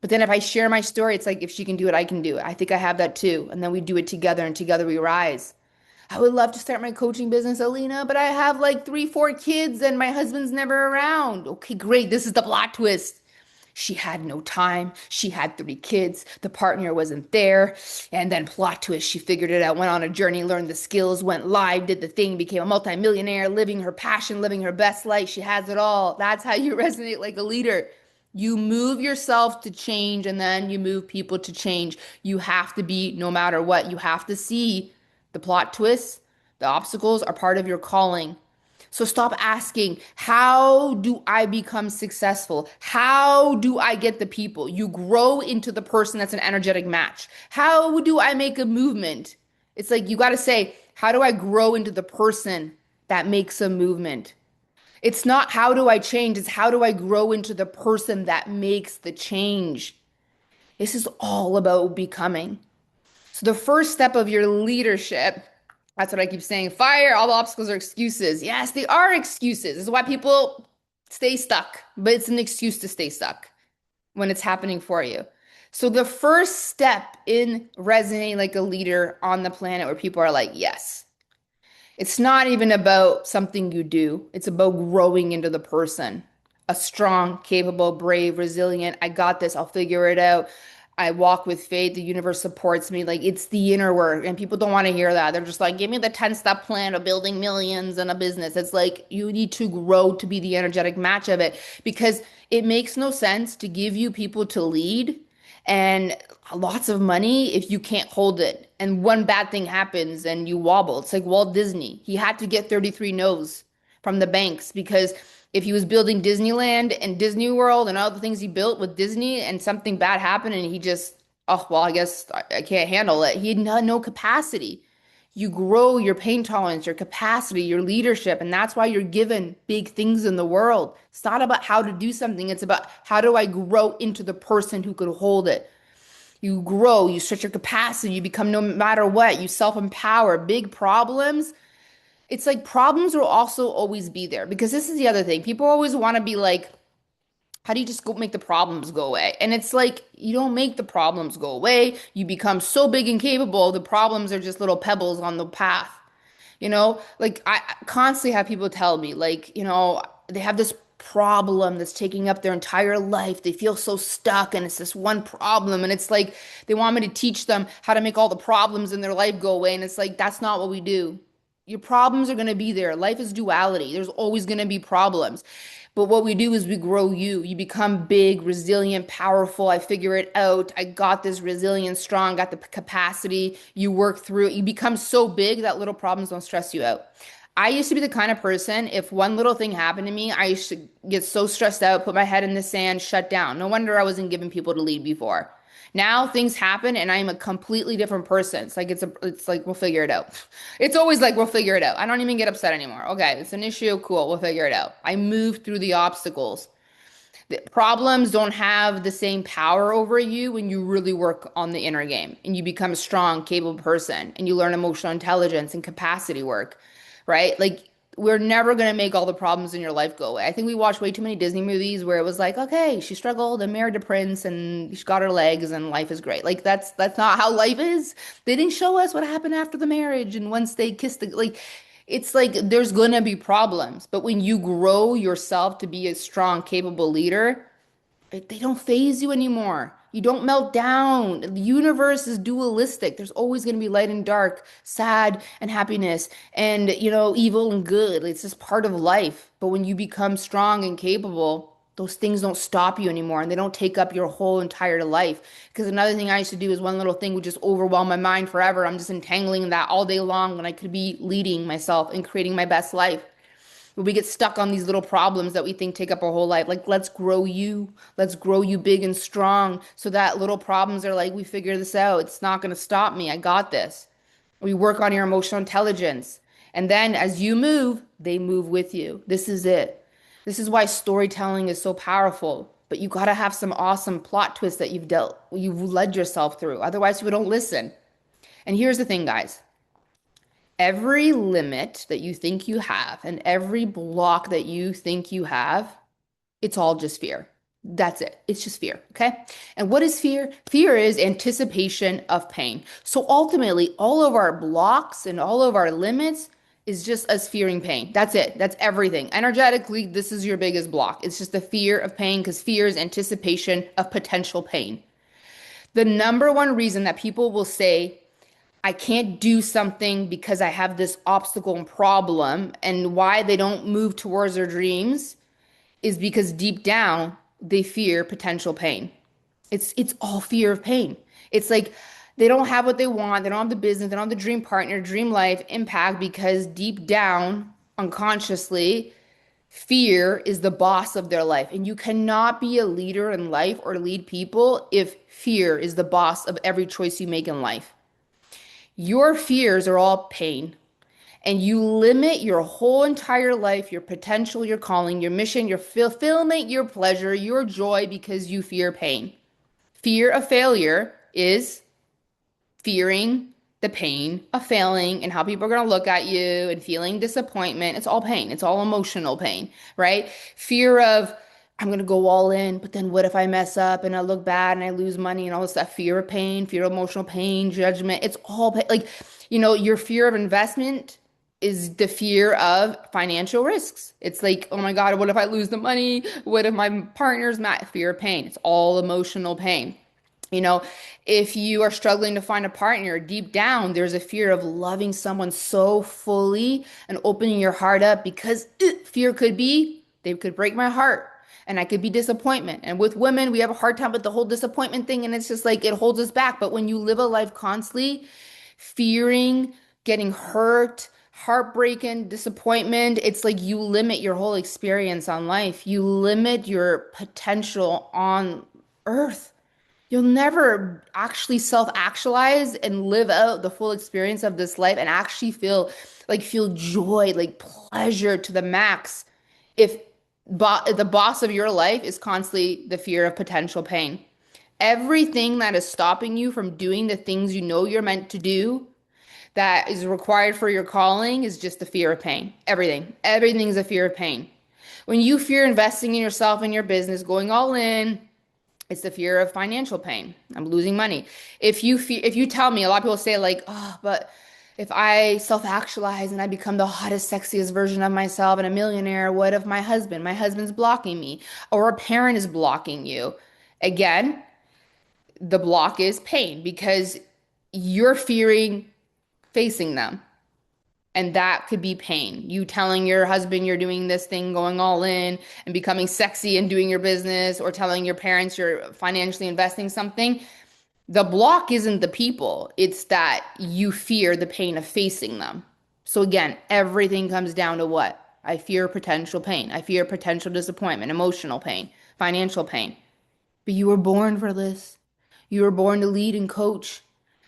But then if I share my story, it's like if she can do it, I can do it. I think I have that too. And then we do it together and together we rise. I would love to start my coaching business, Alina, but I have like three, four kids and my husband's never around. Okay, great. This is the plot twist. She had no time. She had three kids. The partner wasn't there. And then plot twist, she figured it out, went on a journey, learned the skills, went live, did the thing, became a multimillionaire, living her passion, living her best life. She has it all. That's how you resonate like a leader. You move yourself to change and then you move people to change. You have to be, no matter what, you have to see the plot twists, the obstacles are part of your calling. So stop asking, how do I become successful? How do I get the people? You grow into the person that's an energetic match. How do I make a movement? It's like you got to say, how do I grow into the person that makes a movement? It's not how do I change, it's how do I grow into the person that makes the change. This is all about becoming. So the first step of your leadership, that's what I keep saying. Fire, all the obstacles are excuses. Yes, they are excuses. This is why people stay stuck, but it's an excuse to stay stuck when it's happening for you. So the first step in resonating like a leader on the planet where people are like, yes, it's not even about something you do. It's about growing into the person. A strong, capable, brave, resilient, I got this, I'll figure it out. I walk with faith, the universe supports me. Like it's the inner work. And people don't want to hear that. They're just like, give me the 10-step plan of building millions in a business. It's like you need to grow to be the energetic match of it because it makes no sense to give you people to lead and lots of money if you can't hold it. And one bad thing happens and you wobble. It's like Walt Disney. He had to get 33 no's from the banks because if he was building Disneyland and Disney World and all the things he built with Disney and something bad happened and he just, oh, well, I guess I can't handle it. He had no capacity. You grow your pain tolerance, your capacity, your leadership, and that's why you're given big things in the world. It's not about how to do something, it's about how do I grow into the person who could hold it. You grow, you stretch your capacity, you become no matter what, you self-empower. Big problems, it's like problems will also always be there because this is the other thing. People always want to be like, how do you just go make the problems go away? And it's like you don't make the problems go away. You become so big and capable, the problems are just little pebbles on the path. Like I constantly have people tell me, like, they have this problem that's taking up their entire life. They feel so stuck, and it's this one problem. And it's like they want me to teach them how to make all the problems in their life go away. And it's like, that's not what we do. Your problems are going to be there. Life is duality. There's always going to be problems. But what we do is we grow you. You become big, resilient, powerful. I figure it out. I got this resilient, strong, got the capacity. You work through it. You become so big that little problems don't stress you out. I used to be the kind of person, if one little thing happened to me, I used to get so stressed out, put my head in the sand, shut down. No wonder I wasn't given people to lead before. Now things happen and I'm a completely different person. It's like we'll figure it out. It's always like we'll figure it out. I don't even get upset anymore. Okay, it's an issue, cool, we'll figure it out. I move through the obstacles. The problems don't have the same power over you when you really work on the inner game and you become a strong, capable person and you learn emotional intelligence and capacity work, right? Like we're never going to make all the problems in your life go away. I think we watched way too many Disney movies where it was like, okay, she struggled and married a prince and she got her legs and life is great. Like that's not how life is. They didn't show us what happened after the marriage and once they kissed like it's like there's going to be problems. But when you grow yourself to be a strong, capable leader, they don't phase you anymore. You don't melt down. The universe is dualistic. There's always going to be light and dark, sad and happiness, and evil and good. It's just part of life. But when you become strong and capable, those things don't stop you anymore and they don't take up your whole entire life. Because another thing I used to do is one little thing would just overwhelm my mind forever. I'm just entangling that all day long when I could be leading myself and creating my best life. But we get stuck on these little problems that we think take up our whole life. Like, let's grow you. Let's grow you big and strong so that little problems are like, we figure this out. It's not going to stop me. I got this. We work on your emotional intelligence. And then as you move, they move with you. This is it. This is why storytelling is so powerful. But you got to have some awesome plot twists that you've led yourself through. Otherwise, people don't listen. And here's the thing, guys. Every limit that you think you have and every block that you think you have, it's all just fear. That's it. It's just fear. Okay. And what is fear? Fear is anticipation of pain. So ultimately, all of our blocks and all of our limits is just us fearing pain. That's it. That's everything. Energetically, this is your biggest block. It's just the fear of pain because fear is anticipation of potential pain. The number one reason that people will say, I can't do something because I have this obstacle and problem, and why they don't move towards their dreams is because deep down they fear potential pain. It's all fear of pain. It's like they don't have what they want, they don't have the business, they don't have the dream partner, dream life, impact because deep down, unconsciously, fear is the boss of their life. And you cannot be a leader in life or lead people if fear is the boss of every choice you make in life. Your fears are all pain, and you limit your whole entire life, your potential, your calling, your mission, your fulfillment, your pleasure, your joy because you fear pain. Fear of failure is fearing the pain of failing and how people are going to look at you and feeling disappointment. It's all pain. It's all emotional pain, right? Fear of I'm going to go all in, but then what if I mess up and I look bad and I lose money and all this stuff? Fear of pain, fear of emotional pain, judgment. It's all pain. Like, your fear of investment is the fear of financial risks. It's like, oh my God, what if I lose the money? What if my partner's mad? Fear of pain. It's all emotional pain. You know, if you are struggling to find a partner, deep down, there's a fear of loving someone so fully and opening your heart up because fear could be they could break my heart and I could be disappointment. And with women, we have a hard time with the whole disappointment thing. And it's just like it holds us back. But when you live a life constantly fearing, getting hurt, heartbreaking, disappointment, it's like you limit your whole experience on life. You limit your potential on earth. You'll never actually self-actualize and live out the full experience of this life and actually feel joy, like pleasure to the max if the boss of your life is constantly the fear of potential pain. Everything that is stopping you from doing the things you know you're meant to do that is required for your calling is just the fear of pain. Everything. Everything is a fear of pain. When you fear investing in yourself and your business, going all in, it's the fear of financial pain. I'm losing money. If you tell me, a lot of people say like, oh, but if I self-actualize and I become the hottest, sexiest version of myself and a millionaire, what if my husband's blocking me or a parent is blocking you? Again, the block is pain because you're fearing facing them. And that could be pain. You telling your husband you're doing this thing, going all in and becoming sexy and doing your business, or telling your parents you're financially investing something. The block isn't the people, it's that you fear the pain of facing them. So again, everything comes down to what? I fear potential pain. I fear potential disappointment, emotional pain, financial pain. But you were born for this. You were born to lead and coach.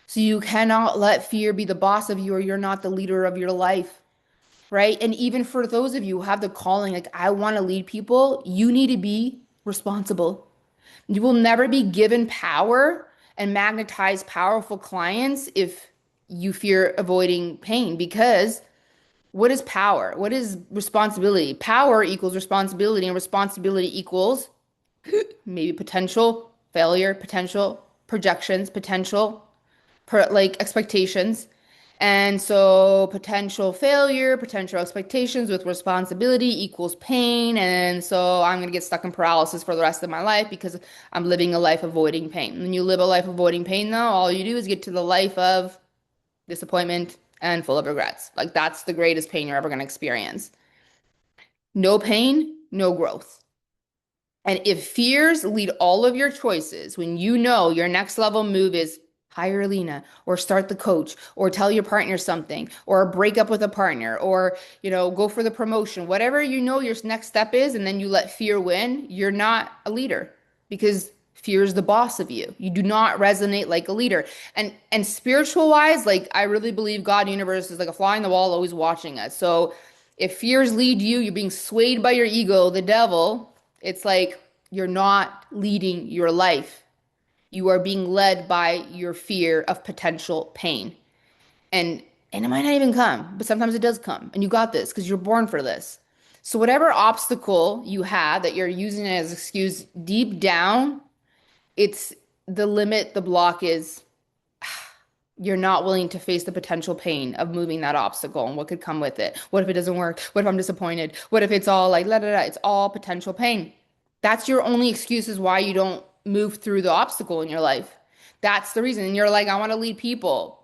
So you cannot let fear be the boss of you or you're not the leader of your life, right? And even for those of you who have the calling, like I want to lead people, you need to be responsible. You will never be given power and magnetize powerful clients if you fear avoiding pain because What is power? What is responsibility? Power equals responsibility, and responsibility equals maybe potential failure, potential projections, potential like expectations. And so potential failure, potential expectations with responsibility equals pain. And so I'm going to get stuck in paralysis for the rest of my life because I'm living a life avoiding pain. When you live a life avoiding pain, though, all you do is get to the life of disappointment and full of regrets. Like that's the greatest pain you're ever going to experience. No pain, no growth. And if fears lead all of your choices, when you know your next level move is hire Lena or start the coach or tell your partner something or break up with a partner or, go for the promotion, whatever you know your next step is, and then you let fear win, you're not a leader because fear is the boss of you. You do not resonate like a leader. And spiritual wise, like I really believe God universe is like a fly on the wall always watching us. So if fears lead you, you're being swayed by your ego, the devil, it's like you're not leading your life. You are being led by your fear of potential pain. And it might not even come, but sometimes it does come. And you got this because you're born for this. So whatever obstacle you have that you're using as excuse deep down, it's the limit, the block is you're not willing to face the potential pain of moving that obstacle and what could come with it. What if it doesn't work? What if I'm disappointed? What if it's all like, la da da, it's all potential pain. That's your only excuses why you don't move through the obstacle in your life. That's the reason. And you're like, I want to lead people.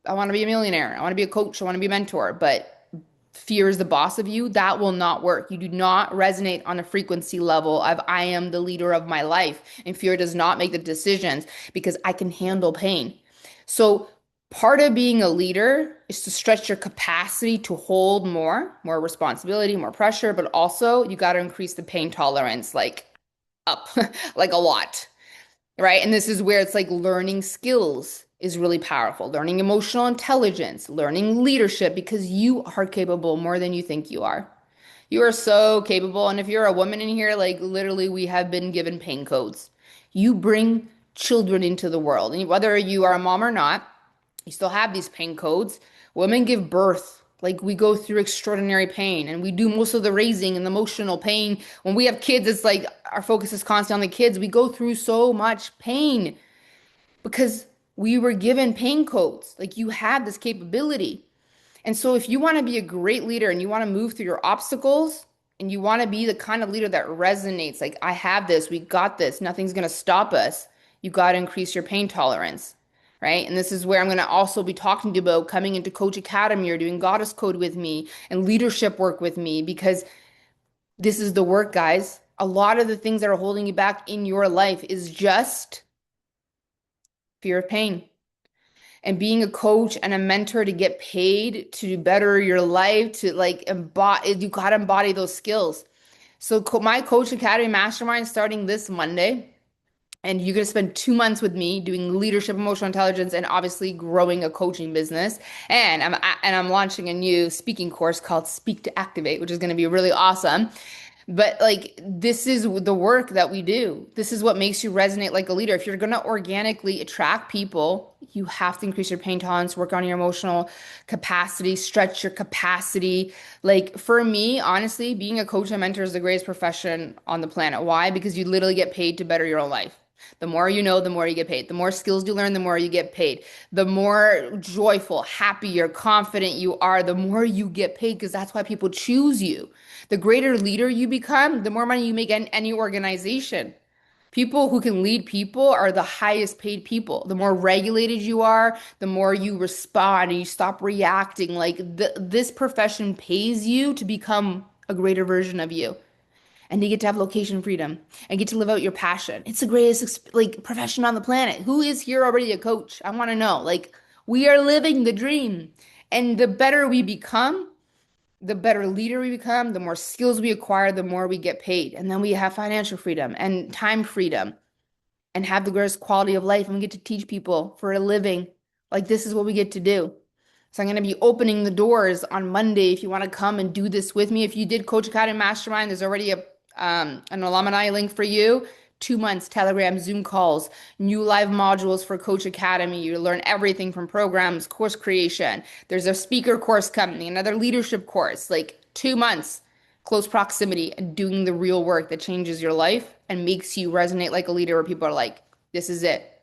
I want to be a millionaire. I want to be a coach. I want to be a mentor. But fear is the boss of you. That will not work. You do not resonate on a frequency level of I am the leader of my life. And fear does not make the decisions because I can handle pain. So part of being a leader is to stretch your capacity to hold more responsibility, more pressure, but also you got to increase the pain tolerance like up, like a lot, right? And this is where it's like learning skills is really powerful, learning emotional intelligence, learning leadership, because you are capable more than you think you are. You are so capable. And if you're a woman in here, like literally, we have been given pain codes. You bring children into the world. And whether you are a mom or not, you still have these pain codes. Women give birth. Like we go through extraordinary pain and we do most of the raising and the emotional pain. When we have kids, it's like our focus is constantly on the kids. We go through so much pain because we were given pain codes. Like you have this capability. And so if you want to be a great leader and you want to move through your obstacles and you want to be the kind of leader that resonates, like I have this, we got this, nothing's going to stop us. You got to increase your pain tolerance, right? And this is where I'm going to also be talking to you about coming into Coach Academy or doing Goddess Code with me and leadership work with me because this is the work, guys. A lot of the things that are holding you back in your life is just fear of pain. And being a coach and a mentor to get paid to better your life, to like embody, you got to embody those skills. So my Coach Academy Mastermind starting this Monday, and you're going to spend 2 months with me doing leadership, emotional intelligence, and obviously growing a coaching business. And I'm launching a new speaking course called Speak to Activate, which is going to be really awesome. But like this is the work that we do. This is what makes you resonate like a leader. If you're going to organically attract people, you have to increase your pain tolerance, work on your emotional capacity, stretch your capacity. Like for me, honestly, being a coach and mentor is the greatest profession on the planet. Why? Because you literally get paid to better your own life. The more you know, the more you get paid. The more skills you learn, the more you get paid. The more joyful, happier, confident you are, the more you get paid because that's why people choose you. The greater leader you become, the more money you make in any organization. People who can lead people are the highest paid people. The more regulated you are, the more you respond and you stop reacting. Like this profession pays you to become a greater version of you and you get to have location freedom and get to live out your passion. It's the greatest like profession on the planet. Who is here already a coach? I want to know. Like we are living the dream. And the better we become, the better leader we become, the more skills we acquire, the more we get paid. And then we have financial freedom and time freedom and have the greatest quality of life. And we get to teach people for a living. Like this is what we get to do. So I'm going to be opening the doors on Monday if you want to come and do this with me. If you did Coach Academy Mastermind, there's already an alumni link for you. 2 months, Telegram, Zoom calls, new live modules for Coach Academy. You learn everything from programs, course creation. There's a speaker course coming, another leadership course, like 2 months, close proximity and doing the real work that changes your life and makes you resonate like a leader where people are like, this is it.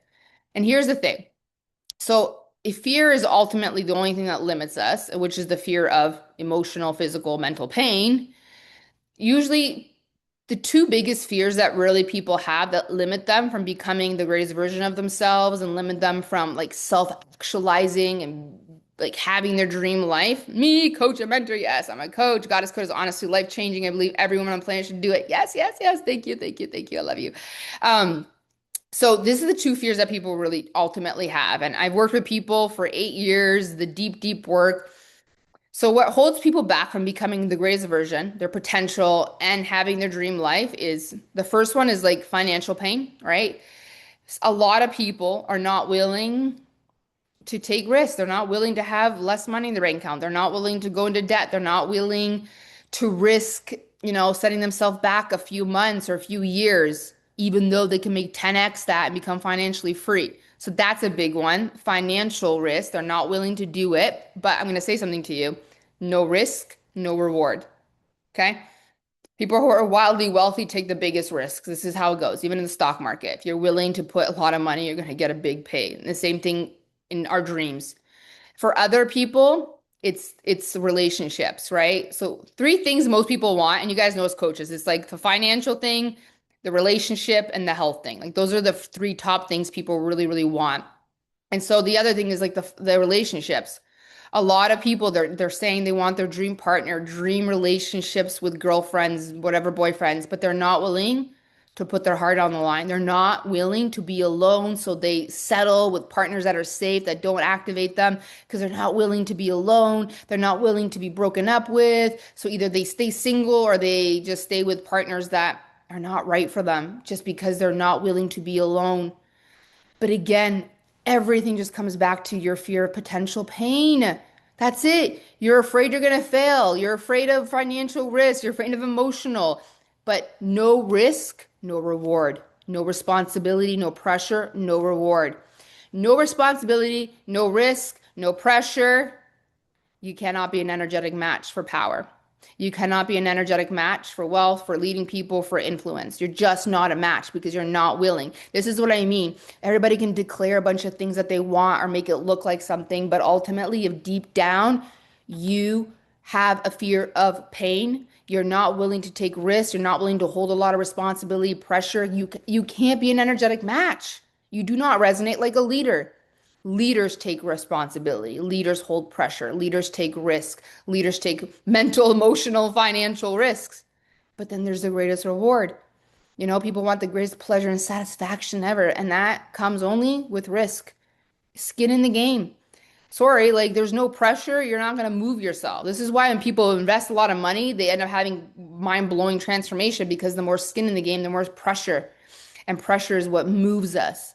And here's the thing. So if fear is ultimately the only thing that limits us, which is the fear of emotional, physical, mental pain. Usually, the two biggest fears that really people have that limit them from becoming the greatest version of themselves and limit them from like self-actualizing and like having their dream life. Me, coach and mentor. Yes, I'm a coach. Goddess Code is honestly life-changing. I believe every woman on the planet should do it. Yes, yes, yes. Thank you, thank you, thank you. I love you. Um, so this is the two fears that people really ultimately have. And I've worked with people for 8 years, the deep, deep work. So, what holds people back from becoming the greatest version, their potential, and having their dream life is the first one is like financial pain, right? A lot of people are not willing to take risks. They're not willing to have less money in the bank account. They're not willing to go into debt. They're not willing to risk, setting themselves back a few months or a few years, even though they can make 10x that and become financially free. So that's a big one. Financial risk. They're not willing to do it. But I'm going to say something to you. No risk, no reward. Okay? People who are wildly wealthy take the biggest risks. This is how it goes. Even in the stock market, if you're willing to put a lot of money, you're going to get a big pay. And the same thing in our dreams. For other people, it's relationships, right? So three things most people want, and you guys know as coaches, it's like the financial thing, the relationship, and the health thing. Like those are the three top things people really, really want. And so the other thing is like the relationships. A lot of people they're saying they want their dream partner, dream relationships with girlfriends, whatever boyfriends, but they're not willing to put their heart on the line. They're not willing to be alone, so they settle with partners that are safe, that don't activate them because they're not willing to be alone. They're not willing to be broken up with. So either they stay single or they just stay with partners that are not right for them just because they're not willing to be alone. But again, everything just comes back to your fear of potential pain. That's it. You're afraid you're going to fail. You're afraid of financial risk. You're afraid of emotional. But no risk, no reward. No responsibility, no pressure, no reward. No responsibility, no risk, no pressure. You cannot be an energetic match for power. You cannot be an energetic match for wealth, for leading people, for influence. You're just not a match because you're not willing. This is what I mean. Everybody can declare a bunch of things that they want or make it look like something, but ultimately, if deep down you have a fear of pain, you're not willing to take risks, you're not willing to hold a lot of responsibility, pressure, you can't be an energetic match. You do not resonate like a leader. Leaders take responsibility. Leaders hold pressure. Leaders take risk. Leaders take mental, emotional, financial risks. But then there's the greatest reward. People want the greatest pleasure and satisfaction ever, and that comes only with risk. Skin in the game. Sorry, like there's no pressure. You're not going to move yourself. This is why when people invest a lot of money, they end up having mind-blowing transformation because the more skin in the game, the more pressure. And pressure is what moves us.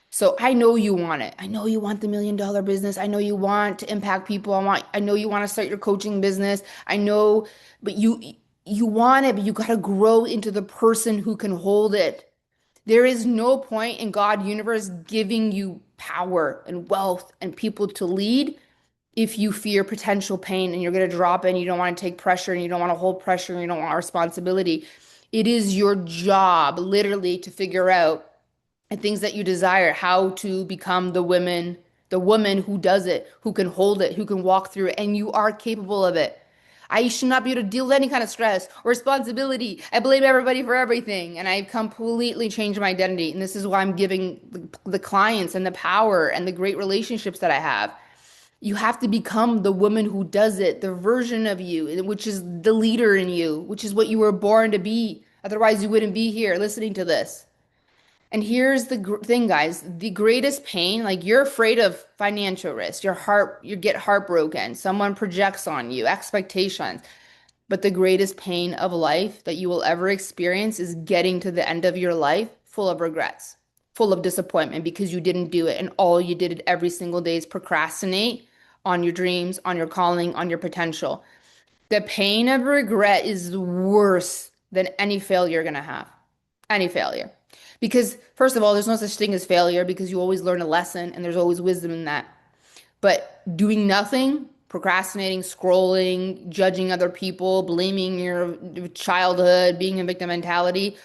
So I know you want it. I know you want the $1 million business. I know you want to impact people. I know you want to start your coaching business. I know, but you want it, but you got to grow into the person who can hold it. There is no point in God universe giving you power and wealth and people to lead if you fear potential pain and you're going to drop it and you don't want to take pressure and you don't want to hold pressure and you don't want responsibility. It is your job literally to figure out and things that you desire, how to become the woman who does it, who can hold it, who can walk through it, and you are capable of it. I should not be able to deal with any kind of stress or responsibility. I blame everybody for everything, and I've completely changed my identity. And this is why I'm giving the clients and the power and the great relationships that I have. You have to become the woman who does it, the version of you, which is the leader in you, which is what you were born to be. Otherwise, you wouldn't be here listening to this. And here's the thing, guys, the greatest pain, like you're afraid of financial risk, you get heartbroken, someone projects on you, expectations. But the greatest pain of life that you will ever experience is getting to the end of your life full of regrets, full of disappointment because you didn't do it. And all you did every single day is procrastinate on your dreams, on your calling, on your potential. The pain of regret is worse than any failure you're going to have, any failure. Because, first of all, there's no such thing as failure because you always learn a lesson and there's always wisdom in that. But doing nothing, procrastinating, scrolling, judging other people, blaming your childhood, being a victim mentality,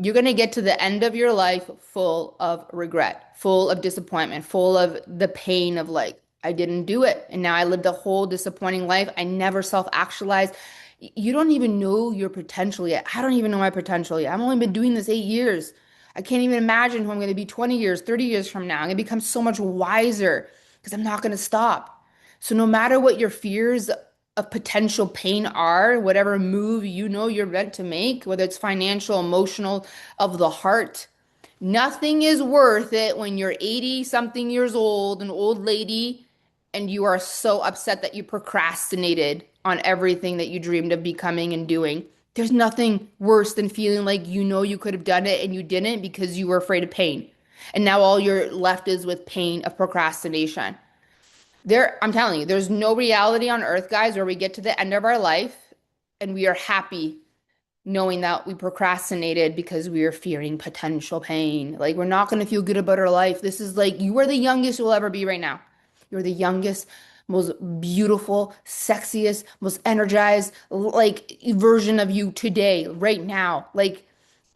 you're going to get to the end of your life full of regret, full of disappointment, full of the pain of like, I didn't do it. And now I lived a whole disappointing life. I never self-actualized. You don't even know your potential yet. I don't even know my potential yet. I've only been doing this 8 years. I can't even imagine who I'm going to be 20 years, 30 years from now. I'm going to become so much wiser because I'm not going to stop. So no matter what your fears of potential pain are, whatever move you know you're meant to make, whether it's financial, emotional, of the heart, nothing is worth it when you're 80 something years old, an old lady, and you are so upset that you procrastinated on everything that you dreamed of becoming and doing. There's nothing worse than feeling like you know you could have done it and you didn't because you were afraid of pain. And now all you're left is with pain of procrastination. I'm telling you, there's no reality on earth, guys, where we get to the end of our life and we are happy knowing that we procrastinated because we are fearing potential pain. Like, we're not going to feel good about our life. This is like, you are the youngest you'll ever be right now. You're the youngest, most beautiful, sexiest, most energized, like, version of you today, right now. Like,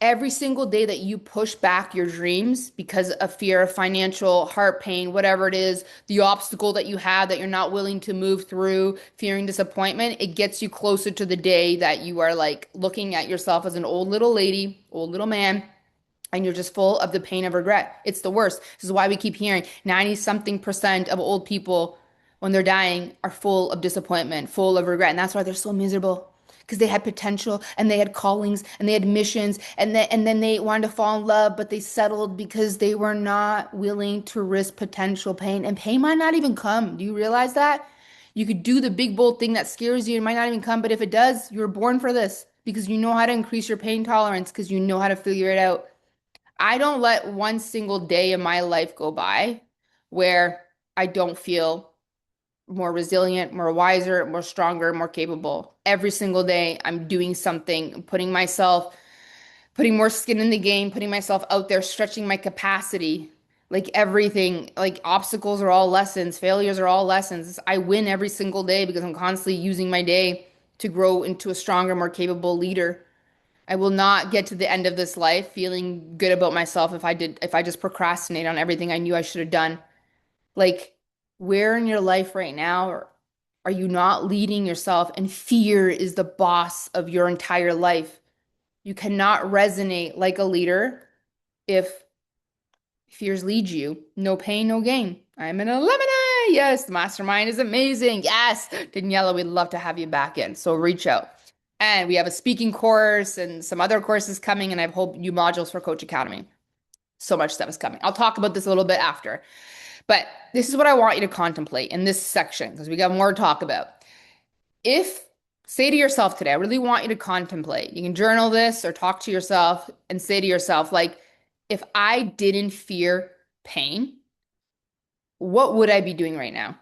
every single day that you push back your dreams because of fear of financial heart pain, whatever it is, the obstacle that you have that you're not willing to move through, fearing disappointment, it gets you closer to the day that you are like looking at yourself as an old little lady, old little man, and you're just full of the pain of regret. It's the worst. This is why we keep hearing 90 something percent of old people when they're dying are full of disappointment, full of regret. And that's why they're so miserable because they had potential and they had callings and they had missions and then they wanted to fall in love, but they settled because they were not willing to risk potential pain. And pain might not even come. Do you realize that? You could do the big bold thing that scares you. It might not even come, but if it does, you were born for this because you know how to increase your pain tolerance because you know how to figure it out. I don't let one single day of my life go by where I don't feel more resilient, more wiser, more stronger, more capable. Every single day, I'm doing something, putting more skin in the game, putting myself out there, stretching my capacity. Like everything, like obstacles are all lessons, failures are all lessons. I win every single day because I'm constantly using my day to grow into a stronger, more capable leader. I will not get to the end of this life feeling good about myself if I just procrastinate on everything I knew I should have done. Like, where in your life right now are you not leading yourself and fear is the boss of your entire life? You cannot resonate like a leader if fears lead you. No pain, no gain. I'm an alumni. Yes, the mastermind is amazing. Yes, Daniela, we'd love to have you back in. So reach out. And we have a speaking course and some other courses coming, and I have whole new modules for Coach Academy. So much stuff is coming. I'll talk about this a little bit after. But this is what I want you to contemplate in this section because we got more to talk about. If, say to yourself today, I really want you to contemplate. You can journal this or talk to yourself and say to yourself, like, if I didn't fear pain, what would I be doing right now?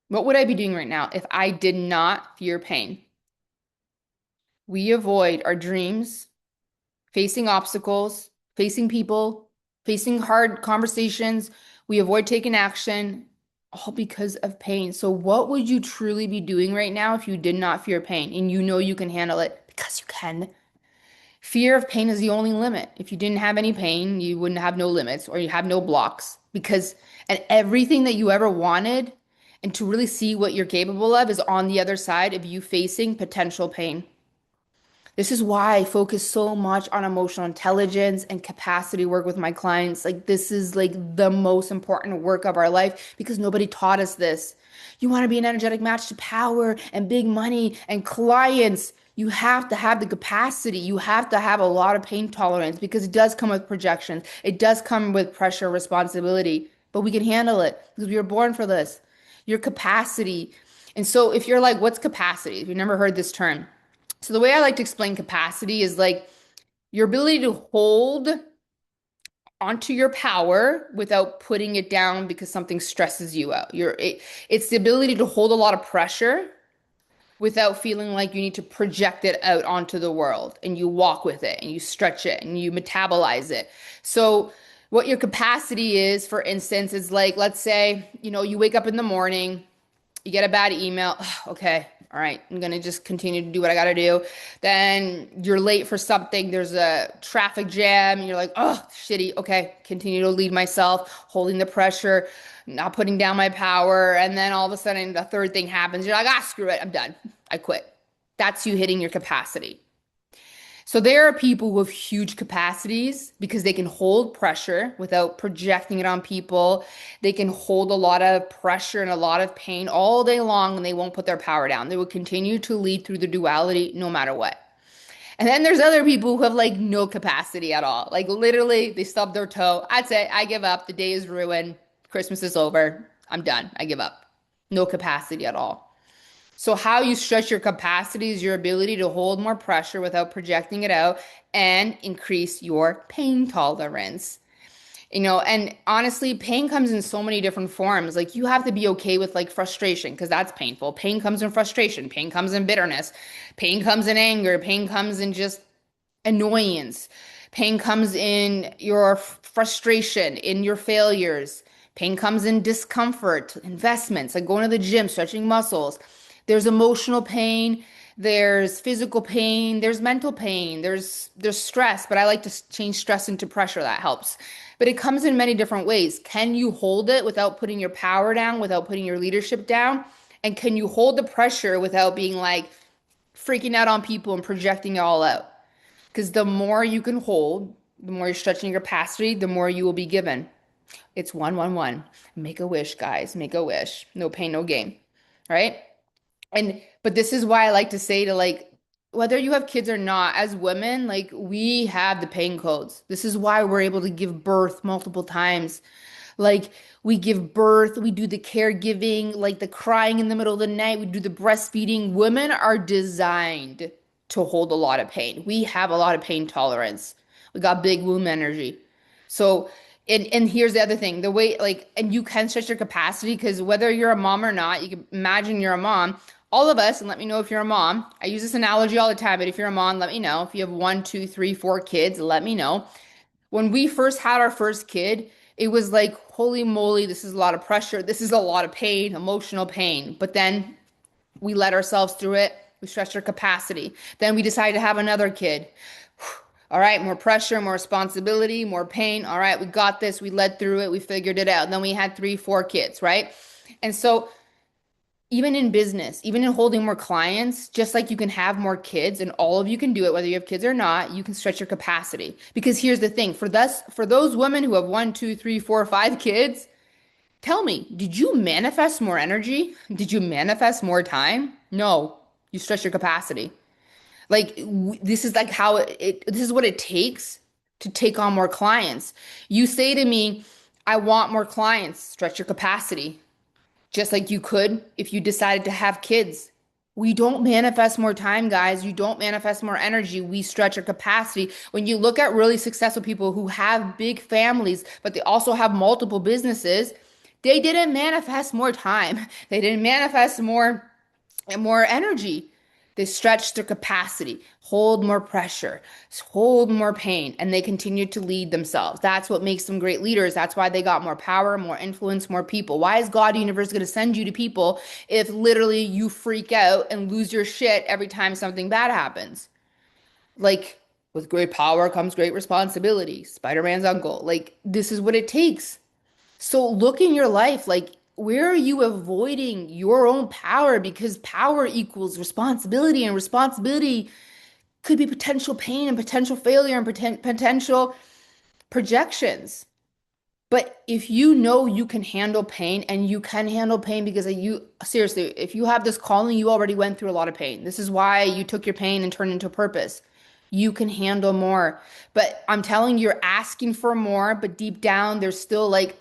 What would I be doing right now if I did not fear pain? We avoid our dreams, facing obstacles, facing people, facing hard conversations. We avoid taking action, all because of pain. So, what would you truly be doing right now if you did not fear pain and you know you can handle it? Because you can. Fear of pain is the only limit. If you didn't have any pain, you wouldn't have no limits or you have no blocks because and everything that you ever wanted and to really see what you're capable of is on the other side of you facing potential pain. This is why I focus so much on emotional intelligence and capacity work with my clients. Like, this is like the most important work of our life because nobody taught us this. You want to be an energetic match to power and big money and clients. You have to have the capacity. You have to have a lot of pain tolerance because it does come with projections. It does come with pressure, responsibility, but we can handle it because we were born for this. Your capacity. And so if you're like, what's capacity? If you've never heard this term, so the way I like to explain capacity is like your ability to hold onto your power without putting it down because something stresses you out. It's the ability to hold a lot of pressure without feeling like you need to project it out onto the world, and you walk with it and you stretch it and you metabolize it. So what your capacity is, for instance, is like, let's say, you wake up in the morning, you get a bad email. Okay, all right, I'm gonna just continue to do what I gotta do. Then you're late for something, there's a traffic jam, and you're like, oh, shitty. Okay, continue to lead myself, holding the pressure, not putting down my power. And then all of a sudden, the third thing happens. You're like, screw it, I'm done. I quit. That's you hitting your capacity. So there are people who have huge capacities because they can hold pressure without projecting it on people. They can hold a lot of pressure and a lot of pain all day long, and they won't put their power down. They will continue to lead through the duality no matter what. And then there's other people who have like no capacity at all. Like literally, they stub their toe. I'd say, I give up. The day is ruined. Christmas is over. I'm done. I give up. No capacity at all. So how you stretch your capacity is your ability to hold more pressure without projecting it out and increase your pain tolerance. And honestly, pain comes in so many different forms. Like you have to be okay with like frustration because that's painful. Pain comes in frustration. Pain comes in bitterness. Pain comes in anger. Pain comes in just annoyance. Pain comes in your frustration, in your failures. Pain comes in discomfort, investments, like going to the gym, stretching muscles. There's emotional pain, there's physical pain, there's mental pain, there's stress, but I like to change stress into pressure. That helps. But it comes in many different ways. Can you hold it without putting your power down, without putting your leadership down? And can you hold the pressure without being like freaking out on people and projecting it all out? Because the more you can hold, the more you're stretching your capacity, the more you will be given. It's 111. Make a wish, guys. Make a wish. No pain, no gain. Right? But this is why I like to say to like, whether you have kids or not, as women, like we have the pain codes. This is why we're able to give birth multiple times. Like we give birth, we do the caregiving, like the crying in the middle of the night, we do the breastfeeding. Women are designed to hold a lot of pain. We have a lot of pain tolerance. We got big womb energy. So, and here's the other thing, the way like, and you can stretch your capacity because whether you're a mom or not, you can imagine you're a mom. All of us, and let me know if you're a mom. I use this analogy all the time, but if you're a mom, let me know. If you have one, two, three, four kids, let me know. When we first had our first kid, it was like, holy moly, this is a lot of pressure. This is a lot of pain, emotional pain. But then we let ourselves through it. We stretched our capacity. Then we decided to have another kid. All right, more pressure, more responsibility, more pain. All right, we got this. We led through it. We figured it out. And then we had three, four kids, right? And so even in business, even in holding more clients, just like you can have more kids and all of you can do it, whether you have kids or not, you can stretch your capacity. Because here's the thing, for those women who have one, two, three, four, five kids, tell me, did you manifest more energy? Did you manifest more time? No, you stretch your capacity. Like this is like how this is what it takes to take on more clients. You say to me, I want more clients, stretch your capacity. Just like you could if you decided to have kids. We don't manifest more time, guys. You don't manifest more energy. We stretch our capacity. When you look at really successful people who have big families, but they also have multiple businesses, they didn't manifest more time. They didn't manifest more energy. They stretched their capacity, hold more pressure, hold more pain, and they continued to lead themselves. That's what makes them great leaders. That's why they got more power, more influence, more people. Why is God universe going to send you to people if literally you freak out and lose your shit every time something bad happens? Like, with great power comes great responsibility. Spider-Man's uncle. Like, this is what it takes. So look in your life, like where are you avoiding your own power? Because power equals responsibility, and responsibility could be potential pain and potential failure and potential projections. But if you know you can handle pain, and you can handle pain because you seriously, if you have this calling, you already went through a lot of pain. This is why you took your pain and turned it into purpose. You can handle more. But I'm telling you, you're asking for more, but deep down, there's still like,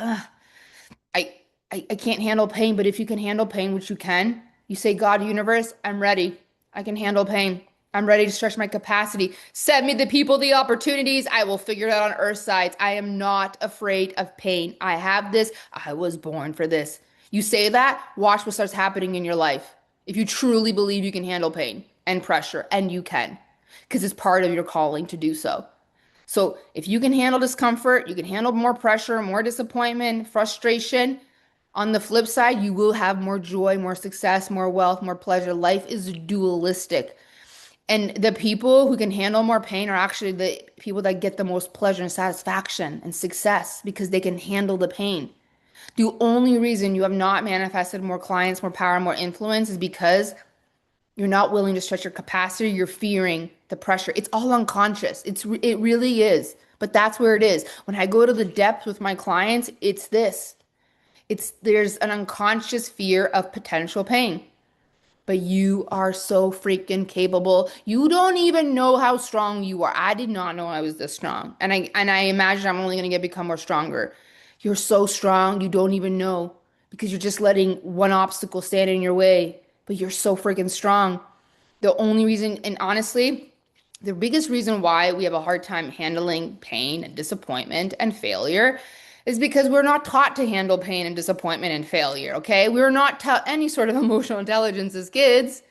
I, I can't handle pain, but if you can handle pain, which you can, you say, God, universe, I'm ready. I can handle pain. I'm ready to stretch my capacity. Send me the people, the opportunities. I will figure it out on earth sides. I am not afraid of pain. I have this. I was born for this. You say that, watch what starts happening in your life. If you truly believe you can handle pain and pressure, and you can, because it's part of your calling to do so. So if you can handle discomfort, you can handle more pressure, more disappointment, frustration. On the flip side, you will have more joy, more success, more wealth, more pleasure. Life is dualistic. And the people who can handle more pain are actually the people that get the most pleasure and satisfaction and success because they can handle the pain. The only reason you have not manifested more clients, more power, more influence is because you're not willing to stretch your capacity. You're fearing the pressure. It's all unconscious. It really is. But that's where it is. When I go to the depth with my clients, it's this. It's there's an unconscious fear of potential pain. But you are so freaking capable. You don't even know how strong you are. I did not know I was this strong. And I imagine I'm only going to get become more stronger. You're so strong, you don't even know because you're just letting one obstacle stand in your way. But you're so freaking strong. The only reason, and honestly, the biggest reason why we have a hard time handling pain and disappointment and failure is because we're not taught to handle pain and disappointment and failure, okay? We're not taught any sort of emotional intelligence as kids.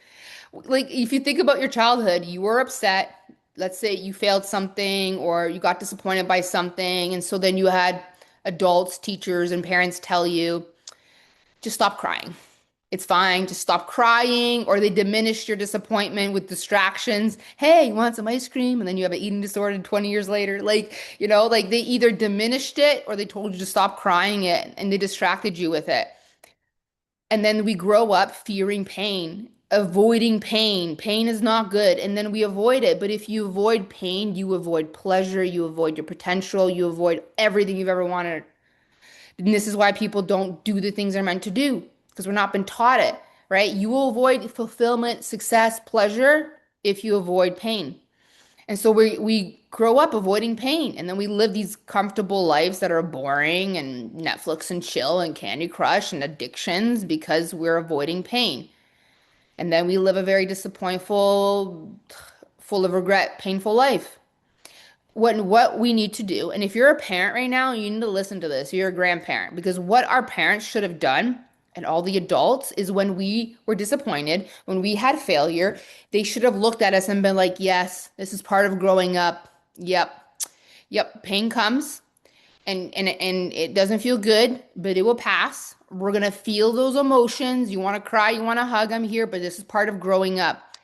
Like, if you think about your childhood, you were upset. Let's say you failed something or you got disappointed by something. And so then you had adults, teachers, and parents tell you, just stop crying. It's fine. Just stop crying. Or they diminish your disappointment with distractions. Hey, you want some ice cream? And then you have an eating disorder 20 years later. Like they either diminished it or they told you to stop crying it and they distracted you with it. And then we grow up fearing pain, avoiding pain. Pain is not good. And then we avoid it. But if you avoid pain, you avoid pleasure, you avoid your potential, you avoid everything you've ever wanted. And this is why people don't do the things they're meant to do because we're not been taught it, right? You will avoid fulfillment, success, pleasure if you avoid pain. And so we grow up avoiding pain and then we live these comfortable lives that are boring and Netflix and chill and Candy Crush and addictions because we're avoiding pain. And then we live a very disappointful, full of regret, painful life. What we need to do, and if you're a parent right now, you need to listen to this. You're a grandparent because what our parents should have done and all the adults is when we were disappointed, when we had failure, they should have looked at us and been like, yes, this is part of growing up. Yep. Yep, pain comes and it doesn't feel good, but it will pass. We're gonna feel those emotions. You want to cry, you want to hug, I'm here, but this is part of growing up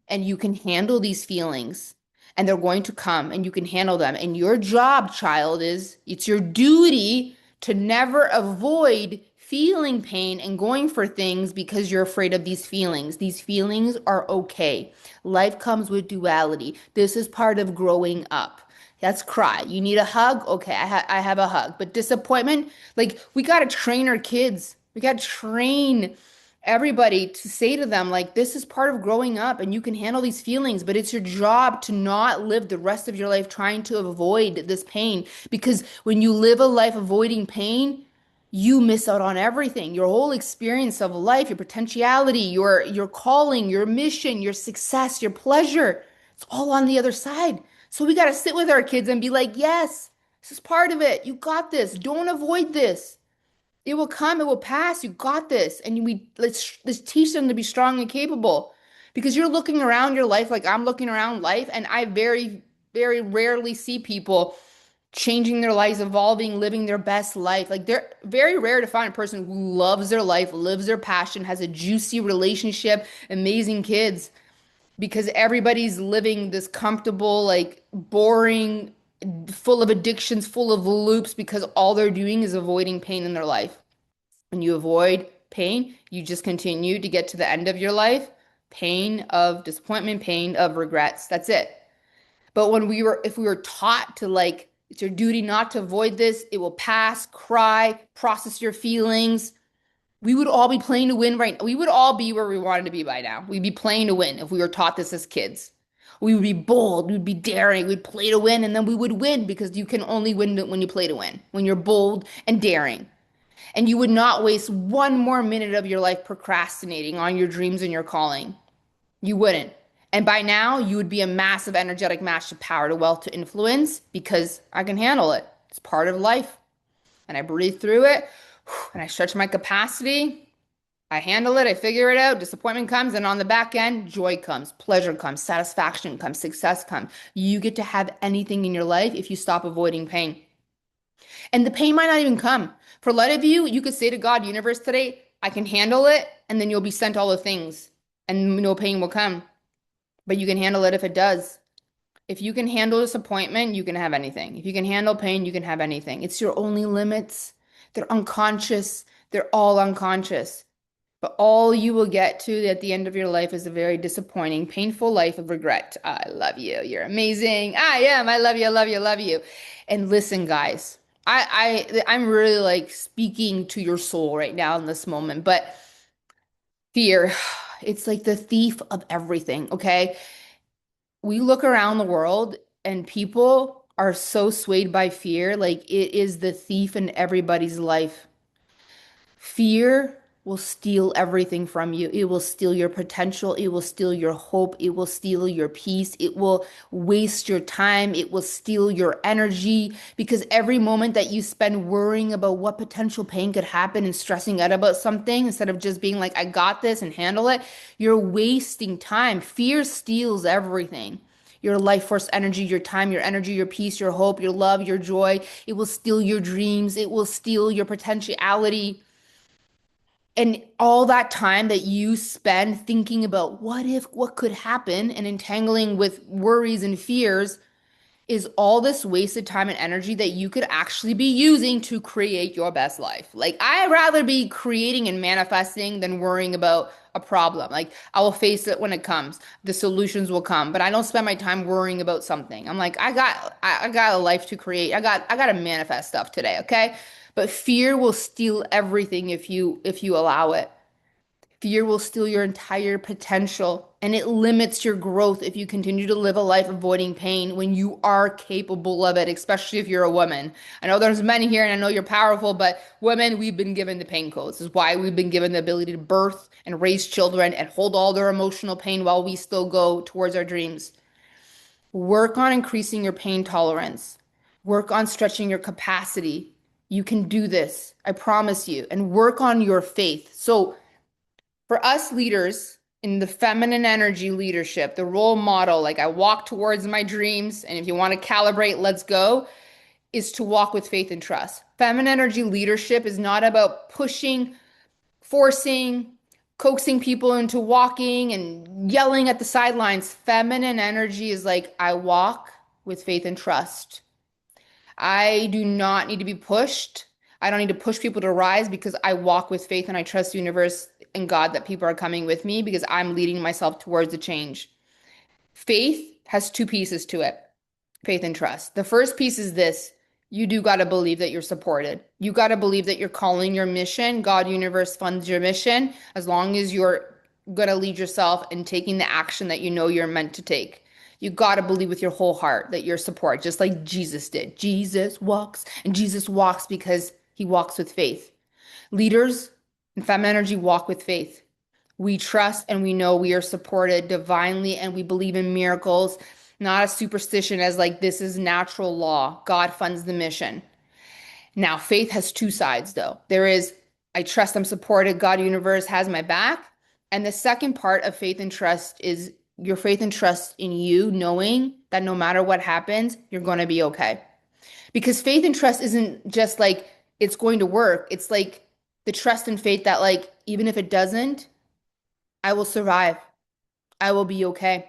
and you can handle these feelings and they're going to come and you can handle them. And your job, child, is it's your duty to never avoid feeling pain and going for things because you're afraid of these feelings. These feelings are okay. Life comes with duality. This is part of growing up. That's cry. You need a hug? Okay, I have a hug. But disappointment, like we got to train our kids. We got to train everybody to say to them like this is part of growing up and you can handle these feelings, but it's your job to not live the rest of your life trying to avoid this pain because when you live a life avoiding pain, you miss out on everything. Your whole experience of life, your potentiality, your calling, your mission, your success, your pleasure, it's all on the other side. So we got to sit with our kids and be like, "Yes, this is part of it. You got this. Don't avoid this. It will come, it will pass. You got this." And let's teach them to be strong and capable. Because you're looking around your life like I'm looking around life, and I very rarely see people changing their lives, evolving, living their best life. Like they're very rare to find a person who loves their life, lives their passion, has a juicy relationship, amazing kids, because everybody's living this comfortable, like boring, full of addictions, full of loops because all they're doing is avoiding pain in their life. When you avoid pain, you just continue to get to the end of your life, pain of disappointment, pain of regrets. That's it. But if we were taught to like, it's your duty not to avoid this, it will pass, cry, process your feelings. We would all be playing to win right now. We would all be where we wanted to be by now. We'd be playing to win if we were taught this as kids. We would be bold, we'd be daring, we'd play to win, and then we would win because you can only win when you play to win, when you're bold and daring. And you would not waste one more minute of your life procrastinating on your dreams and your calling. You wouldn't. And by now, you would be a massive energetic match to power, to wealth, to influence because I can handle it. It's part of life. And I breathe through it and I stretch my capacity I handle it, I figure it out, disappointment comes, and on the back end, joy comes, pleasure comes, satisfaction comes, success comes. You get to have anything in your life if you stop avoiding pain. And the pain might not even come. For a lot of you, you could say to God, universe, today, I can handle it, and then you'll be sent all the things, and no pain will come. But you can handle it if it does. If you can handle disappointment, you can have anything. If you can handle pain, you can have anything. It's your only limits. They're unconscious. They're all unconscious. But all you will get to at the end of your life is a very disappointing, painful life of regret. I love you. You're amazing. I am. I love you. I love you. I love you. And listen, guys, I'm really like speaking to your soul right now in this moment. But fear, it's like the thief of everything. Okay, we look around the world and people are so swayed by fear, like it is the thief in everybody's life. Fear will steal everything from you. It will steal your potential. It will steal your hope. It will steal your peace. It will waste your time. It will steal your energy because every moment that you spend worrying about what potential pain could happen and stressing out about something instead of just being like, I got this and handle it, you're wasting time. Fear steals everything. Your life force energy, your time, your energy, your peace, your hope, your love, your joy. It will steal your dreams. It will steal your potentiality. And all that time that you spend thinking about what if, what could happen, and entangling with worries and fears is all this wasted time and energy that you could actually be using to create your best life. Like, I'd rather be creating and manifesting than worrying about a problem. Like, I will face it when it comes. The solutions will come, but I don't spend my time worrying about something. I'm like, I got a life to create. I got to manifest stuff today, okay? But fear will steal everything if you allow it. Fear will steal your entire potential and it limits your growth if you continue to live a life avoiding pain when you are capable of it, especially if you're a woman. I know there's men here and I know you're powerful, but women, we've been given the pain codes. This is why we've been given the ability to birth and raise children and hold all their emotional pain while we still go towards our dreams. Work on increasing your pain tolerance. Work on stretching your capacity. You can do this. I promise you. And work on your faith. So, for us leaders in the feminine energy leadership, the role model, like I walk towards my dreams, and if you want to calibrate, let's go, is to walk with faith and trust. Feminine energy leadership is not about pushing, forcing, coaxing people into walking and yelling at the sidelines. Feminine energy is like, I walk with faith and trust. I do not need to be pushed. I don't need to push people to rise because I walk with faith and I trust the universe and God that people are coming with me because I'm leading myself towards the change. Faith has two pieces to it, faith and trust. The first piece is this: you do got to believe that you're supported. You got to believe that you're calling your mission. God, universe funds your mission as long as you're going to lead yourself and taking the action that you know you're meant to take. You got to believe with your whole heart that you're support, just like Jesus did. Jesus walks, and Jesus walks because he walks with faith. Leaders in feminine energy walk with faith. We trust and we know we are supported divinely and we believe in miracles, not a superstition as like this is natural law. God funds the mission. Now, faith has two sides though. There is, I trust I'm supported, God, universe has my back. And the second part of faith and trust is your faith and trust in you, knowing that no matter what happens, you're going to be okay. Because faith and trust isn't just like it's going to work. It's like the trust and faith that like even if it doesn't, I will survive. I will be okay.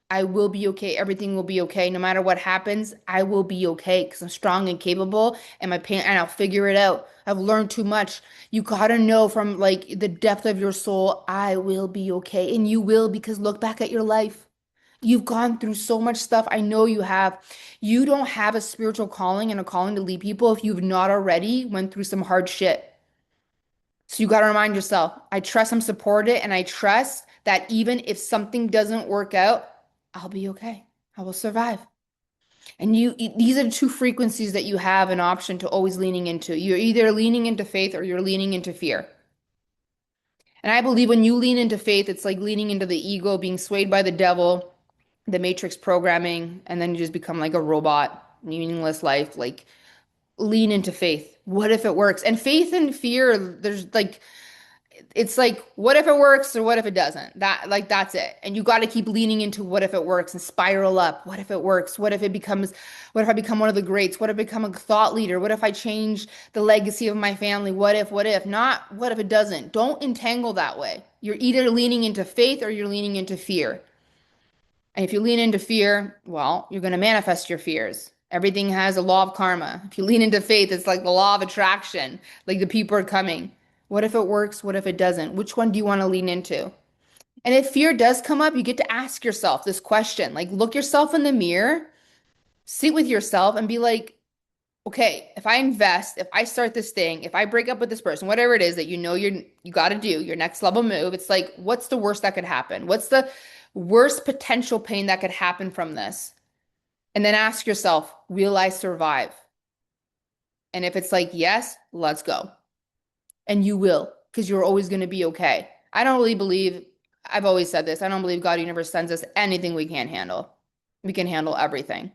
I will be okay. Everything will be okay. No matter what happens, I will be okay because I'm strong and capable and my pain and I'll figure it out. I've learned too much. You gotta know from like the depth of your soul, I will be okay. And you will because look back at your life. You've gone through so much stuff. I know you have. You don't have a spiritual calling and a calling to lead people if you've not already went through some hard shit. So you got to remind yourself, I trust I'm supported and I trust that even if something doesn't work out, I'll be okay. I will survive. And these are the two frequencies that you have an option to always leaning into. You're either leaning into faith or you're leaning into fear. And I believe when you lean into faith, it's like leaning into the ego, being swayed by the devil, the matrix programming, and then you just become like a robot, meaningless life. Like lean into faith. What if it works? And faith and fear, there's like it's like, what if it works or what if it doesn't? That's it. And you got to keep leaning into what if it works and spiral up. What if it works? What if I become one of the greats? What if I become a thought leader? What if I change the legacy of my family? What if? Not what if it doesn't. Don't entangle that way. You're either leaning into faith or you're leaning into fear. And if you lean into fear, well, you're going to manifest your fears. Everything has a law of karma. If you lean into faith, it's like the law of attraction, like the people are coming. What if it works? What if it doesn't? Which one do you want to lean into? And if fear does come up, you get to ask yourself this question. Like, look yourself in the mirror, sit with yourself, and be like, okay, if I invest, if I start this thing, if I break up with this person, whatever it is that you got to do, your next level move, it's like, what's the worst that could happen? What's the worst potential pain that could happen from this? And then ask yourself, will I survive? And if it's like, yes, let's go. And you will, because you're always going to be okay. I don't really believe, I've always said this, I don't believe God universe sends us anything we can't handle. We can handle everything.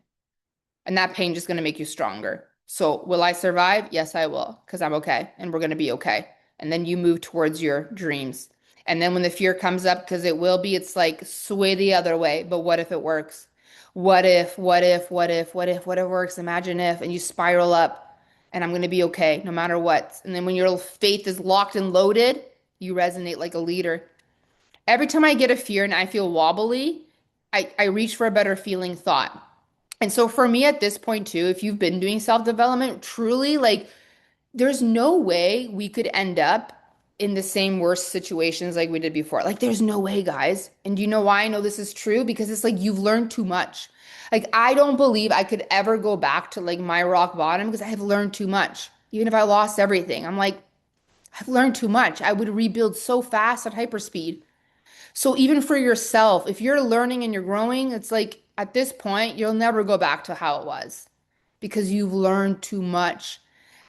And that pain just going to make you stronger. So will I survive? Yes, I will, because I'm okay and we're going to be okay. And then you move towards your dreams. And then when the fear comes up, because it will be, it's like sway the other way. But what if it works? What if it works? Imagine if, and you spiral up and I'm going to be okay no matter what. And then when your faith is locked and loaded, you resonate like a leader. Every time I get a fear and I feel wobbly, I reach for a better feeling thought. And so for me at this point too, if you've been doing self-development, truly like there's no way we could end up in the same worst situations like we did before. Like there's no way, guys. And do you know why I know this is true? Because it's like you've learned too much. Like I don't believe I could ever go back to like my rock bottom because I have learned too much. Even if I lost everything, I'm like, I've learned too much. I would rebuild so fast at hyperspeed. So even for yourself, if you're learning and you're growing, it's like at this point, you'll never go back to how it was because you've learned too much.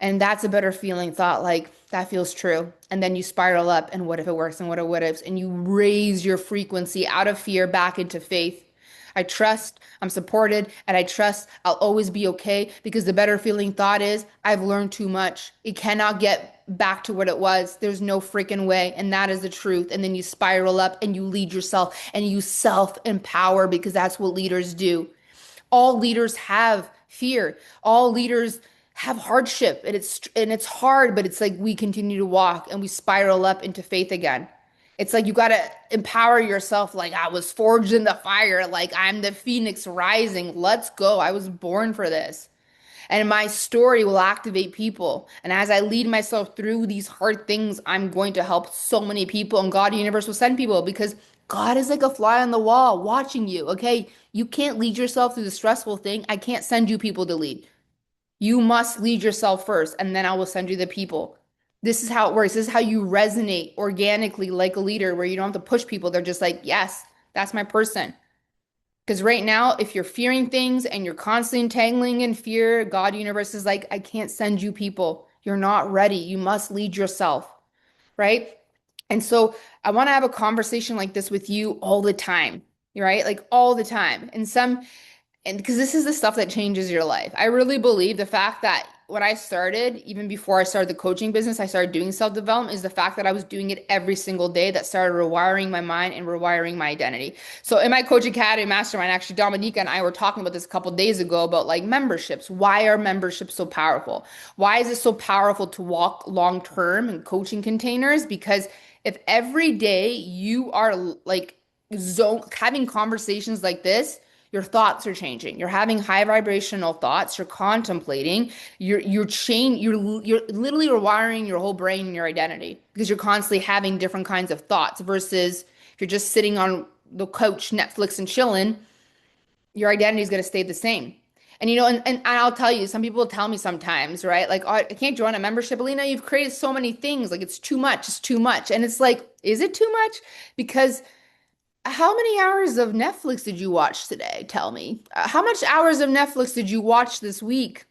And that's a better feeling thought, like that feels true. And then you spiral up, and what if it works, and what ifs, and you raise your frequency out of fear back into faith. I trust, I'm supported, and I trust I'll always be okay because the better feeling thought is I've learned too much. It cannot get back to what it was. There's no freaking way. And that is the truth. And then you spiral up and you lead yourself and you self empower because that's what leaders do. All leaders have fear. All leaders have hardship and it's hard, but it's like we continue to walk and we spiral up into faith again. It's like you got to empower yourself like I was forged in the fire, like I'm the phoenix rising. Let's go. I was born for this. And my story will activate people. And as I lead myself through these hard things, I'm going to help so many people. And God, universe will send people because God is like a fly on the wall watching you. Okay. You can't lead yourself through the stressful thing. I can't send you people to lead. You must lead yourself first, and then I will send you the people. This is how it works. This is how you resonate organically like a leader, where you don't have to push people. They're just like, yes, that's my person. Because right now, if you're fearing things and you're constantly entangling in fear, God universe is like, I can't send you people. You're not ready. You must lead yourself, right? And so I want to have a conversation like this with you all the time, right? Like all the time. And because this is the stuff that changes your life. I really believe the fact that when I started, even before I started the coaching business, I started doing self-development is the fact that I was doing it every single day that started rewiring my mind and rewiring my identity. So in my Coach Academy Mastermind, actually, Dominica and I were talking about this a couple days ago about like memberships. Why are memberships so powerful? Why is it so powerful to walk long term in coaching containers? Because if every day you are like having conversations like this, your thoughts are changing. You're having high vibrational thoughts. You're contemplating. You're literally rewiring your whole brain and your identity because you're constantly having different kinds of thoughts versus if you're just sitting on the couch, Netflix and chilling, your identity is going to stay the same. And and I'll tell you, some people will tell me sometimes, right? Like, oh, I can't join a membership. Alina, you've created so many things. Like, it's too much. It's too much. And it's like, is it too much? Because how many hours of Netflix did you watch today? Tell me. How much hours of Netflix did you watch this week?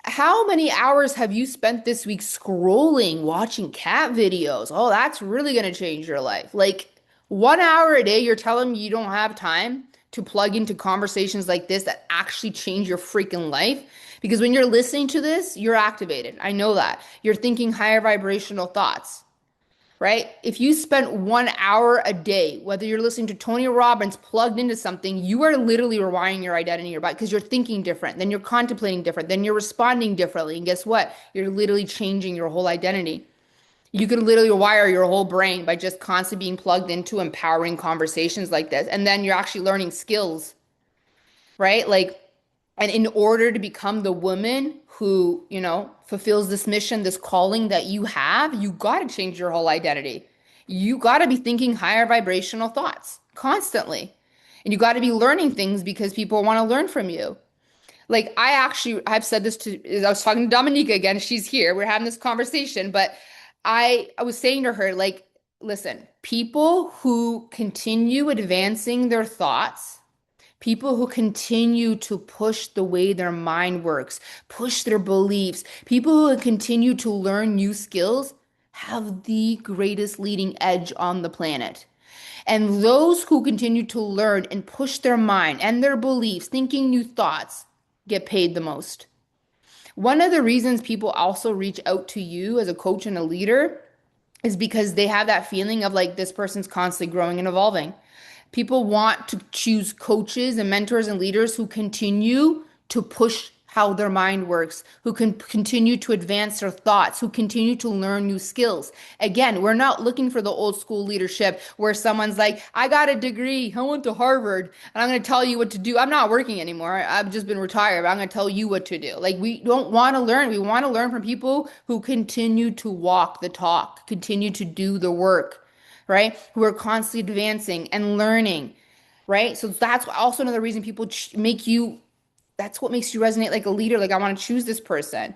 How many hours have you spent this week scrolling, watching cat videos? Oh, that's really going to change your life. Like 1 hour a day, you're telling me you don't have time to plug into conversations like this that actually change your freaking life. Because when you're listening to this, you're activated. I know that. You're thinking higher vibrational thoughts, right? If you spent 1 hour a day, whether you're listening to Tony Robbins plugged into something, you are literally rewiring your identity in your body because you're thinking different, then you're contemplating different, then you're responding differently. And guess what? You're literally changing your whole identity. You can literally wire your whole brain by just constantly being plugged into empowering conversations like this. And then you're actually learning skills, right? Like, and in order to become the woman who, fulfills this mission, this calling that you have, you got to change your whole identity. You got to be thinking higher vibrational thoughts constantly. And you got to be learning things because people want to learn from you. Like I've said this I was talking to Dominica again. She's here. We're having this conversation, but I was saying to her, like, listen, people who continue advancing their thoughts, people who continue to push the way their mind works, push their beliefs, people who continue to learn new skills have the greatest leading edge on the planet. And those who continue to learn and push their mind and their beliefs, thinking new thoughts, get paid the most. One of the reasons people also reach out to you as a coach and a leader is because they have that feeling of like this person's constantly growing and evolving. People want to choose coaches and mentors and leaders who continue to push how their mind works, who can continue to advance their thoughts, who continue to learn new skills. Again, we're not looking for the old school leadership where someone's like, I got a degree, I went to Harvard, and I'm going to tell you what to do. I'm not working anymore. I've just been retired, but I'm going to tell you what to do. Like, we don't want to learn. We want to learn from people who continue to walk the talk, continue to do the work, right? Who are constantly advancing and learning, right? So that's also another reason people make you, that's what makes you resonate like a leader. Like, I want to choose this person.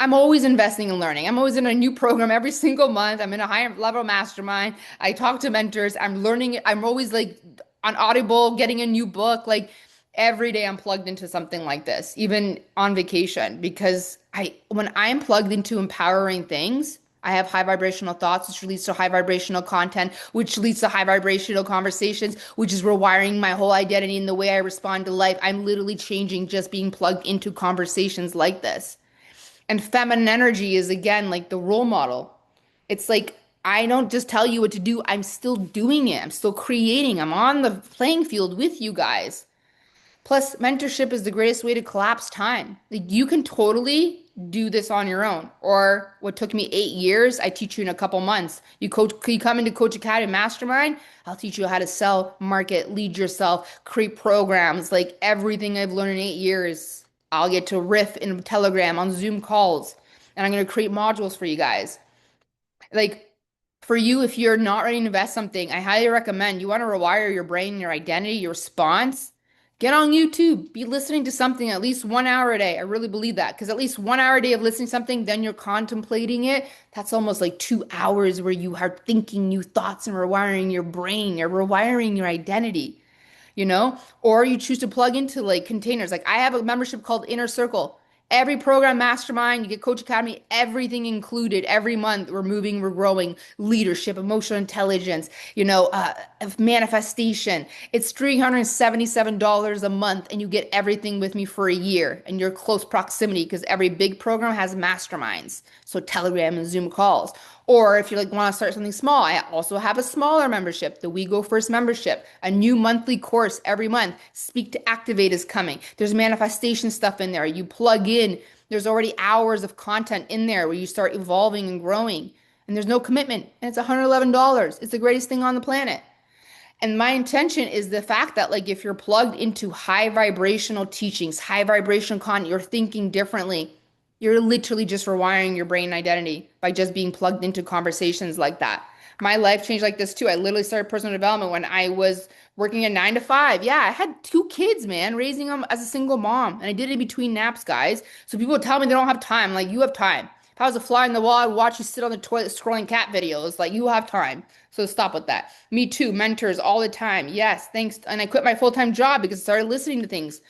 I'm always investing in learning. I'm always in a new program every single month. I'm in a higher level mastermind. I talk to mentors. I'm learning. I'm always like on Audible, getting a new book. Like every day I'm plugged into something like this, even on vacation, because when I'm plugged into empowering things, I have high vibrational thoughts, which leads to high vibrational content, which leads to high vibrational conversations, which is rewiring my whole identity in the way I respond to life. I'm literally changing just being plugged into conversations like this. And feminine energy is again like the role model. It's like I don't just tell you what to do, I'm still doing it. I'm still creating. I'm on the playing field with you guys. Plus, mentorship is the greatest way to collapse time. Like you can totally do this on your own. Or what took me 8 years, I teach you in a couple months. You come into Coach Academy Mastermind, I'll teach you how to sell, market, lead yourself, create programs, like everything I've learned in 8 years. I'll get to riff in Telegram on Zoom calls, and I'm going to create modules for you guys. Like for you, if you're not ready to invest something, I highly recommend you want to rewire your brain, your identity, your response. Get on YouTube. Be listening to something at least 1 hour a day. I really believe that because at least 1 hour a day of listening to something, then you're contemplating it. That's almost like 2 hours where you are thinking new thoughts and rewiring your brain. You're rewiring your identity, Or you choose to plug into like containers. Like I have a membership called Inner Circle. Every program mastermind, you get Coach Academy, everything included every month. We're moving, we're growing, leadership, emotional intelligence, manifestation. It's $377 a month, and you get everything with me for a year in your close proximity because every big program has masterminds. So Telegram and Zoom calls. Or if you like want to start something small, I also have a smaller membership, the We Go First membership, a new monthly course every month. Speak to Activate is coming. There's manifestation stuff in there. You plug in, there's already hours of content in there where you start evolving and growing. And there's no commitment. And it's $111. It's the greatest thing on the planet. And my intention is the fact that like if you're plugged into high vibrational teachings, high vibrational content, you're thinking differently. You're literally just rewiring your brain identity by just being plugged into conversations like that. My life changed like this too. I literally started personal development when I was working a 9 to 5. Yeah, I had 2 kids, man, raising them as a single mom. And I did it in between naps, guys. So people tell me they don't have time. Like, you have time. If I was a fly on the wall, I'd watch you sit on the toilet scrolling cat videos. Like, you have time. So stop with that. Me too, mentors all the time. Yes, thanks. And I quit my full-time job because I started listening to things.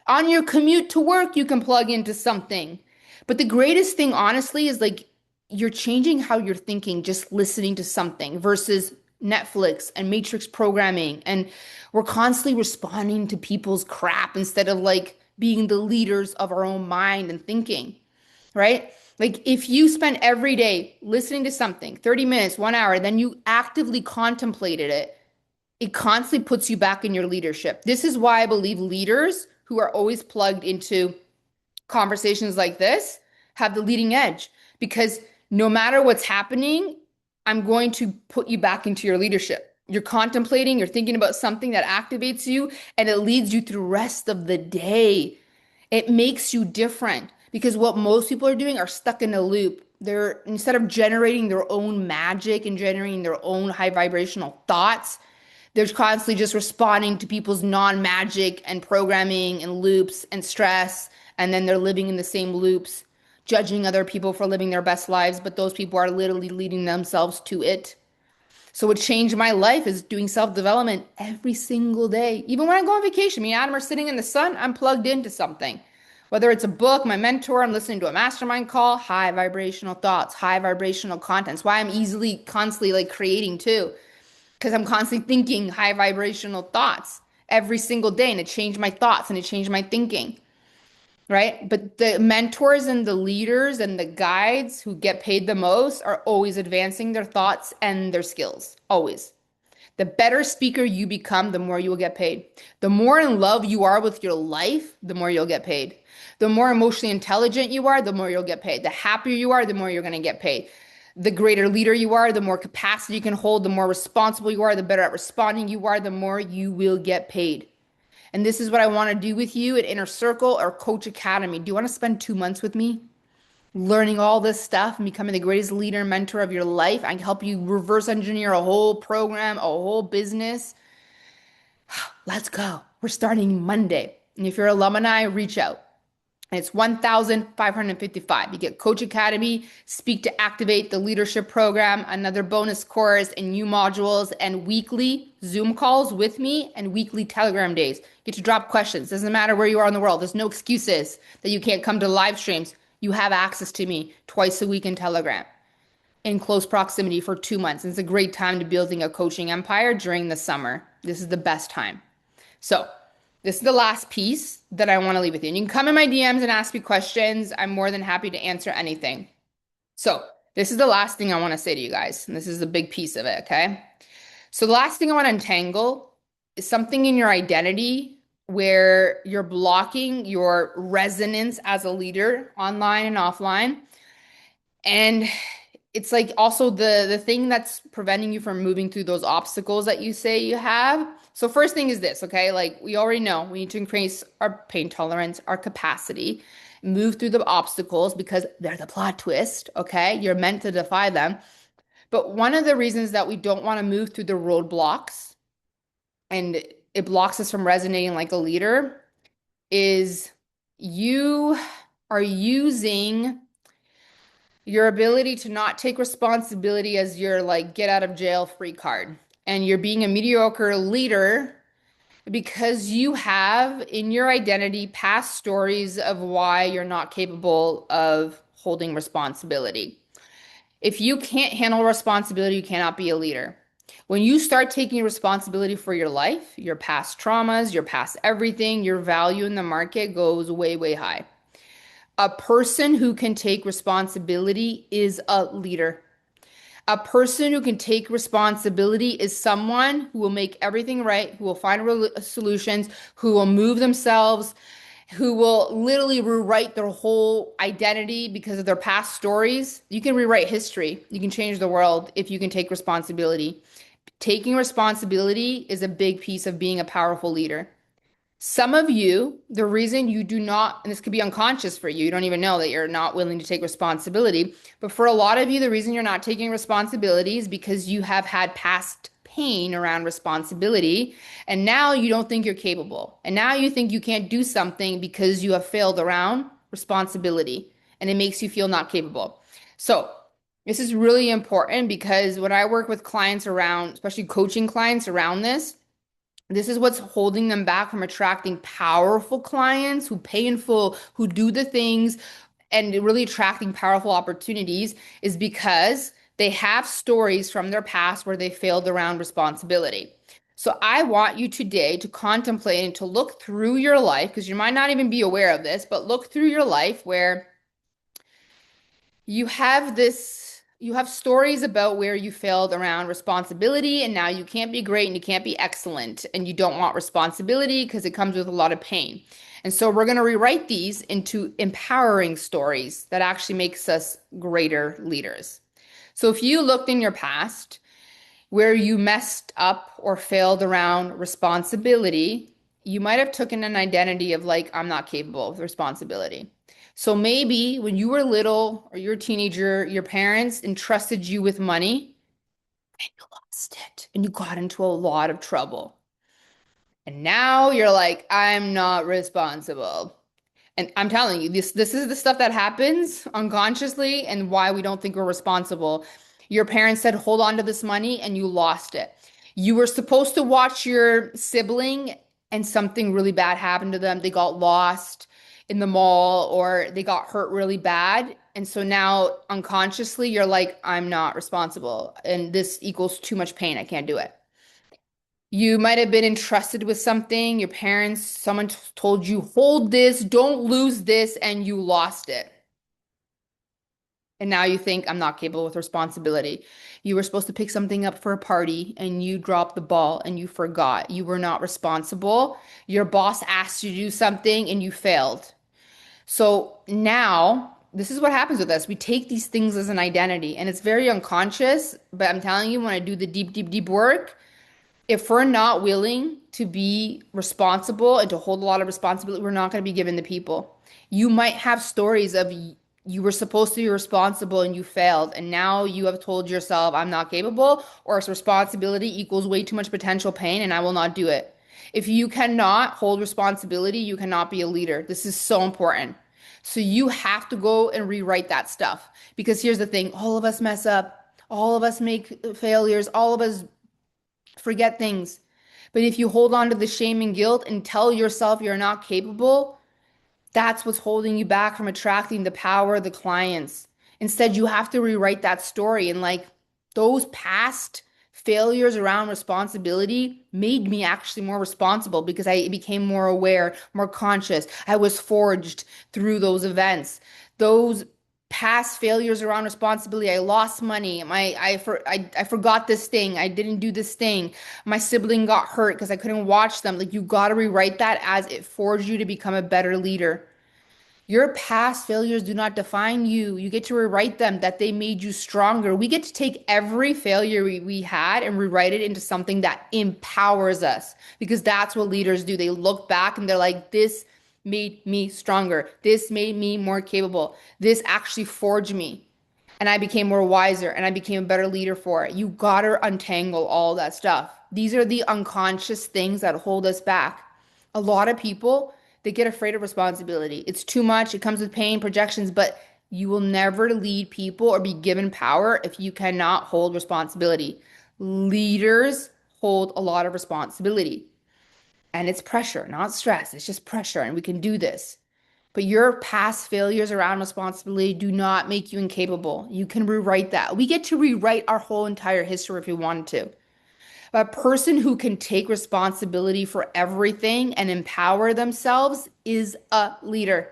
On your commute to work, you can plug into something. But the greatest thing, honestly, is like you're changing how you're thinking just listening to something versus Netflix and Matrix programming. And we're constantly responding to people's crap instead of like being the leaders of our own mind and thinking, right? Like if you spend every day listening to something, 30 minutes, 1 hour, then you actively contemplated it, it constantly puts you back in your leadership. This is why I believe leaders who are always plugged into conversations like this have the leading edge, because no matter what's happening, I'm going to put you back into your leadership. You're contemplating, you're thinking about something that activates you, and it leads you through the rest of the day. It makes you different, because what most people are doing are stuck in a loop. They're, instead of generating their own magic and generating their own high vibrational thoughts, they're constantly just responding to people's non-magic and programming and loops and stress. And then they're living in the same loops, judging other people for living their best lives, but those people are literally leading themselves to it. So what changed my life is doing self-development every single day. Even when I go on vacation, me and Adam are sitting in the sun, I'm plugged into something. Whether it's a book, my mentor, I'm listening to a mastermind call, high vibrational thoughts, high vibrational content. It's why I'm easily, constantly like creating too, because I'm constantly thinking high vibrational thoughts every single day, and it changed my thoughts and it changed my thinking, right? But the mentors and the leaders and the guides who get paid the most are always advancing their thoughts and their skills, always. The better speaker you become, the more you will get paid. The more in love you are with your life, the more you'll get paid. The more emotionally intelligent you are, the more you'll get paid. The happier you are, the more you're going to get paid. The greater leader you are, the more capacity you can hold, the more responsible you are, the better at responding you are, the more you will get paid. And this is what I want to do with you at Inner Circle or Coach Academy. Do you want to spend 2 months with me learning all this stuff and becoming the greatest leader and mentor of your life? I can help you reverse engineer a whole program, a whole business. Let's go. We're starting Monday. And if you're alumni, reach out. And it's 1,555. You get Coach Academy, Speak to Activate, the leadership program, another bonus course, and new modules, and weekly Zoom calls with me, and weekly Telegram days. Get to drop questions. Doesn't matter where you are in the world. There's no excuses that you can't come to live streams. You have access to me twice a week in Telegram in close proximity for 2 months. And it's a great time to building a coaching empire during the summer. This is the best time. So this is the last piece that I want to leave with you. And you can come in my DMs and ask me questions. I'm more than happy to answer anything. So this is the last thing I want to say to you guys. And this is a big piece of it, okay? So the last thing I want to untangle is something in your identity where you're blocking your resonance as a leader online and offline. And it's like also the thing that's preventing you from moving through those obstacles that you say you have. So first thing is this, okay? Like we already know we need to increase our pain tolerance, our capacity, move through the obstacles because they're the plot twist, okay? You're meant to defy them. But one of the reasons that we don't want to move through the roadblocks and it blocks us from resonating like a leader is you are using your ability to not take responsibility as your like get out of jail free card. And you're being a mediocre leader because you have in your identity past stories of why you're not capable of holding responsibility. If you can't handle responsibility, you cannot be a leader. When you start taking responsibility for your life, your past traumas, your past everything, your value in the market goes way, way high. A person who can take responsibility is a leader. A person who can take responsibility is someone who will make everything right, who will find solutions, who will move themselves, who will literally rewrite their whole identity because of their past stories. You can rewrite history. You can change the world if you can take responsibility. Taking responsibility is a big piece of being a powerful leader. Some of you, the reason you do not, and this could be unconscious for you, you don't even know that you're not willing to take responsibility. But for a lot of you, the reason you're not taking responsibility is because you have had past pain around responsibility. And now you don't think you're capable. And now you think you can't do something because you have failed around responsibility. And it makes you feel not capable. So this is really important because when I work with clients around, especially coaching clients around this is what's holding them back from attracting powerful clients who pay in full, who do the things, and really attracting powerful opportunities is because they have stories from their past where they failed around responsibility. So I want you today to contemplate and to look through your life, because you might not even be aware of this, but look through your life where you have stories about where you failed around responsibility, and now you can't be great and you can't be excellent, and you don't want responsibility because it comes with a lot of pain. And so we're going to rewrite these into empowering stories that actually makes us greater leaders. So if you looked in your past where you messed up or failed around responsibility, you might have taken an identity of like, I'm not capable of responsibility. So maybe when you were little or you're a teenager, your parents entrusted you with money and you lost it and you got into a lot of trouble. And now you're like, I'm not responsible. And I'm telling you, this is the stuff that happens unconsciously and why we don't think we're responsible. Your parents said, hold on to this money, and you lost it. You were supposed to watch your sibling and something really bad happened to them. They got lost in the mall or they got hurt really bad. And so now unconsciously, you're like, I'm not responsible. And this equals too much pain. I can't do it. You might have been entrusted with something. Your parents, someone told you, hold this, don't lose this, and you lost it. And now you think, I'm not capable with responsibility. You were supposed to pick something up for a party and you dropped the ball and you forgot. You were not responsible. Your boss asked you to do something and you failed. So now, this is what happens with us. We take these things as an identity and it's very unconscious. But I'm telling you, when I do the deep, deep, deep work, if we're not willing to be responsible and to hold a lot of responsibility, we're not going to be given the people. You might have stories of you were supposed to be responsible and you failed, and now you have told yourself, I'm not capable, or it's responsibility equals way too much potential pain, and I will not do it. If you cannot hold responsibility, you cannot be a leader. This is so important. So you have to go and rewrite that stuff because here's the thing, all of us mess up. All of us make failures. All of us forget things. But if you hold on to the shame and guilt and tell yourself you're not capable, that's what's holding you back from attracting the power of the clients. Instead, you have to rewrite that story. And like those past failures around responsibility made me actually more responsible because I became more aware, more conscious. I was forged through those events. Those past failures around responsibility. I lost money. I forgot this thing. I didn't do this thing. My sibling got hurt because I couldn't watch them. Like you got to rewrite that as it forged you to become a better leader. Your past failures do not define you. You get to rewrite them that they made you stronger. We get to take every failure we had and rewrite it into something that empowers us because that's what leaders do. They look back and they're like, this made me stronger. This made me more capable. This actually forged me. And I became more wiser and I became a better leader for it. You gotta untangle all that stuff. These are the unconscious things that hold us back. A lot of people, they get afraid of responsibility. It's too much, it comes with pain, projections, but you will never lead people or be given power if you cannot hold responsibility. Leaders hold a lot of responsibility. And it's pressure, not stress. It's just pressure, and we can do this. But your past failures around responsibility do not make you incapable. You can rewrite that. We get to rewrite our whole entire history if we wanted to. A person who can take responsibility for everything and empower themselves is a leader.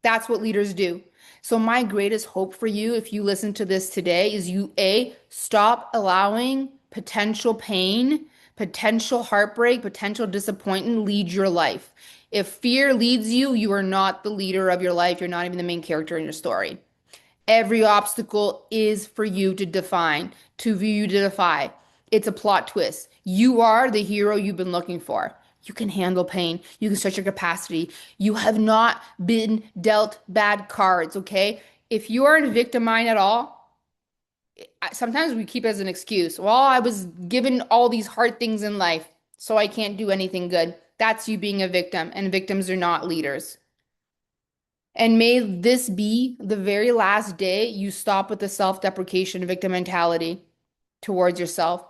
That's what leaders do. So my greatest hope for you, if you listen to this today, is you stop allowing potential pain, potential heartbreak, potential disappointment lead your life. If fear leads you, you are not the leader of your life. You're not even the main character in your story. Every obstacle is for you to define, to view you to defy. It's a plot twist. You are the hero you've been looking for. You can handle pain. You can stretch your capacity. You have not been dealt bad cards, okay? If you are in victim mind at all, sometimes we keep it as an excuse. Well, I was given all these hard things in life, so I can't do anything good. That's you being a victim, and victims are not leaders. And may this be the very last day you stop with the self-deprecation victim mentality towards yourself.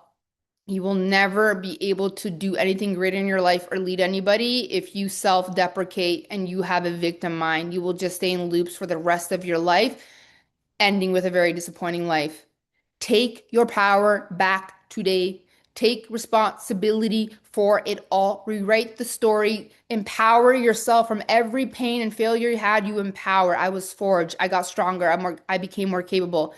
You will never be able to do anything great in your life or lead anybody if you self-deprecate and you have a victim mind. You will just stay in loops for the rest of your life, ending with a very disappointing life. Take your power back today. Take responsibility for it all. Rewrite the story. Empower yourself from every pain and failure you had. You empower. I was forged. I got stronger. I became more capable.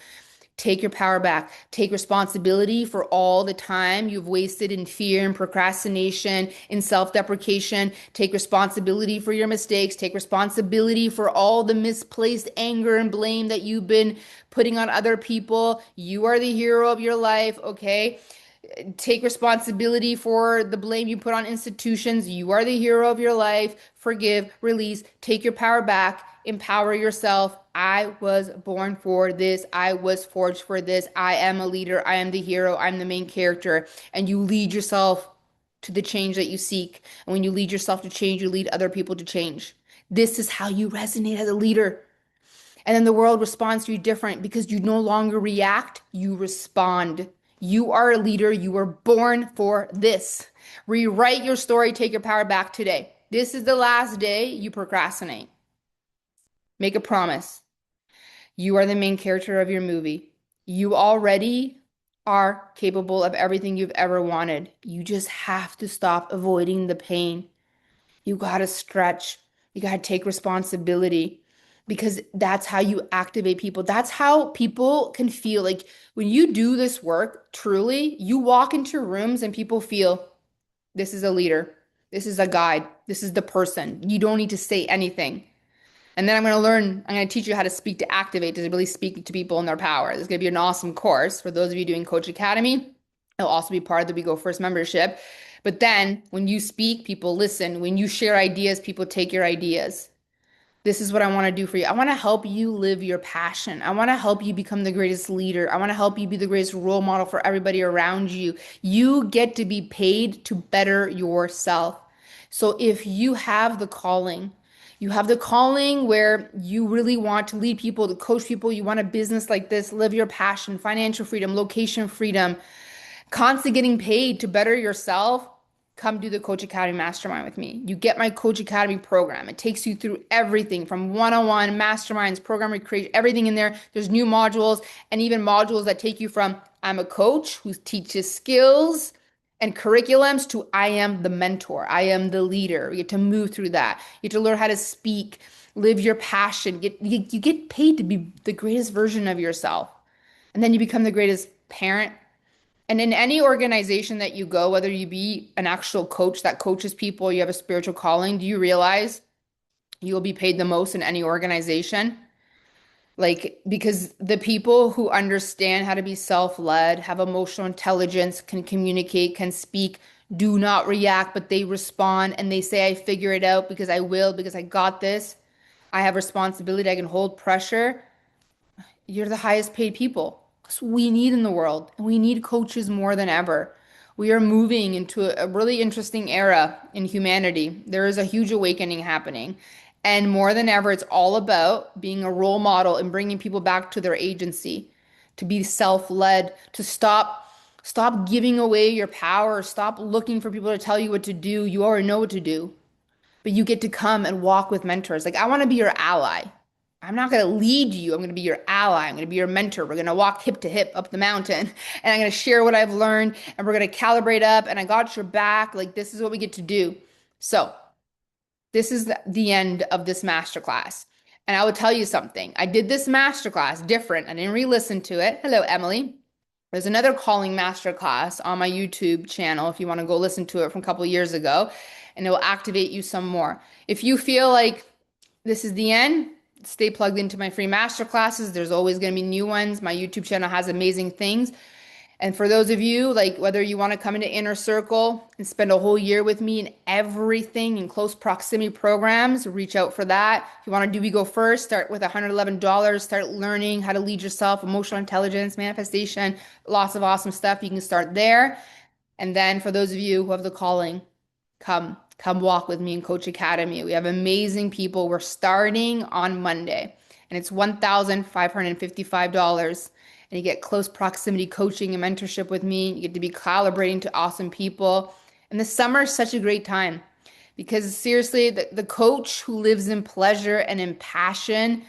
Take your power back. Take responsibility for all the time you've wasted in fear and procrastination, in self-deprecation. Take responsibility for your mistakes. Take responsibility for all the misplaced anger and blame that you've been putting on other people. You are the hero of your life, okay? Take responsibility for the blame you put on institutions. You are the hero of your life. Forgive, release, take your power back, empower yourself. I was born for this. I was forged for this. I am a leader. I am the hero. I'm the main character. And you lead yourself to the change that you seek. And when you lead yourself to change, you lead other people to change. This is how you resonate as a leader. And then the world responds to you different because you no longer react, you respond. You are a leader. You were born for this. Rewrite your story. Take your power back today. This is the last day you procrastinate. Make a promise. You are the main character of your movie. You already are capable of everything you've ever wanted. You just have to stop avoiding the pain. You got to stretch. You got to take responsibility because that's how you activate people. That's how people can feel like when you do this work, truly, you walk into rooms and people feel this is a leader. This is a guide. This is the person. You don't need to say anything. And then I'm going to teach you how to speak to activate, to really speak to people in their power. This is going to be an awesome course for those of you doing Coach Academy. It'll also be part of the We Go First membership. But then when you speak, people listen. When you share ideas, people take your ideas. This is what I want to do for you. I want to help you live your passion. I want to help you become the greatest leader. I want to help you be the greatest role model for everybody around you. You get to be paid to better yourself. So if you have the calling where you really want to lead people, to coach people, you want a business like this, live your passion, financial freedom, location freedom, constantly getting paid to better yourself, come do the Coach Academy Mastermind with me. You get my Coach Academy program. It takes you through everything from one-on-one, masterminds, program recreation, everything in there. There's new modules and even modules that take you from I'm a coach who teaches skills and curriculums to I am the mentor. I am the leader. You get to move through that. You get to learn how to speak, live your passion. You get paid to be the greatest version of yourself. And then you become the greatest parent, and in any organization that you go, whether you be an actual coach that coaches people, you have a spiritual calling, do you realize you will be paid the most in any organization? Like, because the people who understand how to be self-led, have emotional intelligence, can communicate, can speak, do not react, but they respond and they say, I figure it out because I will, because I got this. I have responsibility. I can hold pressure. You're the highest paid people. That's what we need in the world. And we need coaches more than ever. We are moving into a really interesting era in humanity. There is a huge awakening happening. And more than ever, it's all about being a role model and bringing people back to their agency, to be self-led, to stop giving away your power, stop looking for people to tell you what to do. You already know what to do, but you get to come and walk with mentors. Like, I want to be your ally. I'm not going to lead you. I'm going to be your ally. I'm going to be your mentor. We're going to walk hip to hip up the mountain and I'm going to share what I've learned and we're going to calibrate up and I got your back. Like, this is what we get to do. So this is the end of this masterclass. And I will tell you something. I did this masterclass different. I didn't re-listen to it. Hello, Emily. There's another calling masterclass on my YouTube channel if you want to go listen to it from a couple years ago, and it will activate you some more. If you feel like this is the end, stay plugged into my free masterclasses. There's always going to be new ones. My YouTube channel has amazing things. And for those of you, like whether you want to come into Inner Circle and spend a whole year with me in everything in close proximity programs, reach out for that. If you want to do We Go First, start with $111, start learning how to lead yourself, emotional intelligence, manifestation, lots of awesome stuff. You can start there. And then for those of you who have the calling, come walk with me in Coach Academy. We have amazing people. We're starting on Monday and it's $1,555. And you get close proximity coaching and mentorship with me. You get to be collaborating to awesome people. And the summer is such a great time because seriously, the coach who lives in pleasure and in passion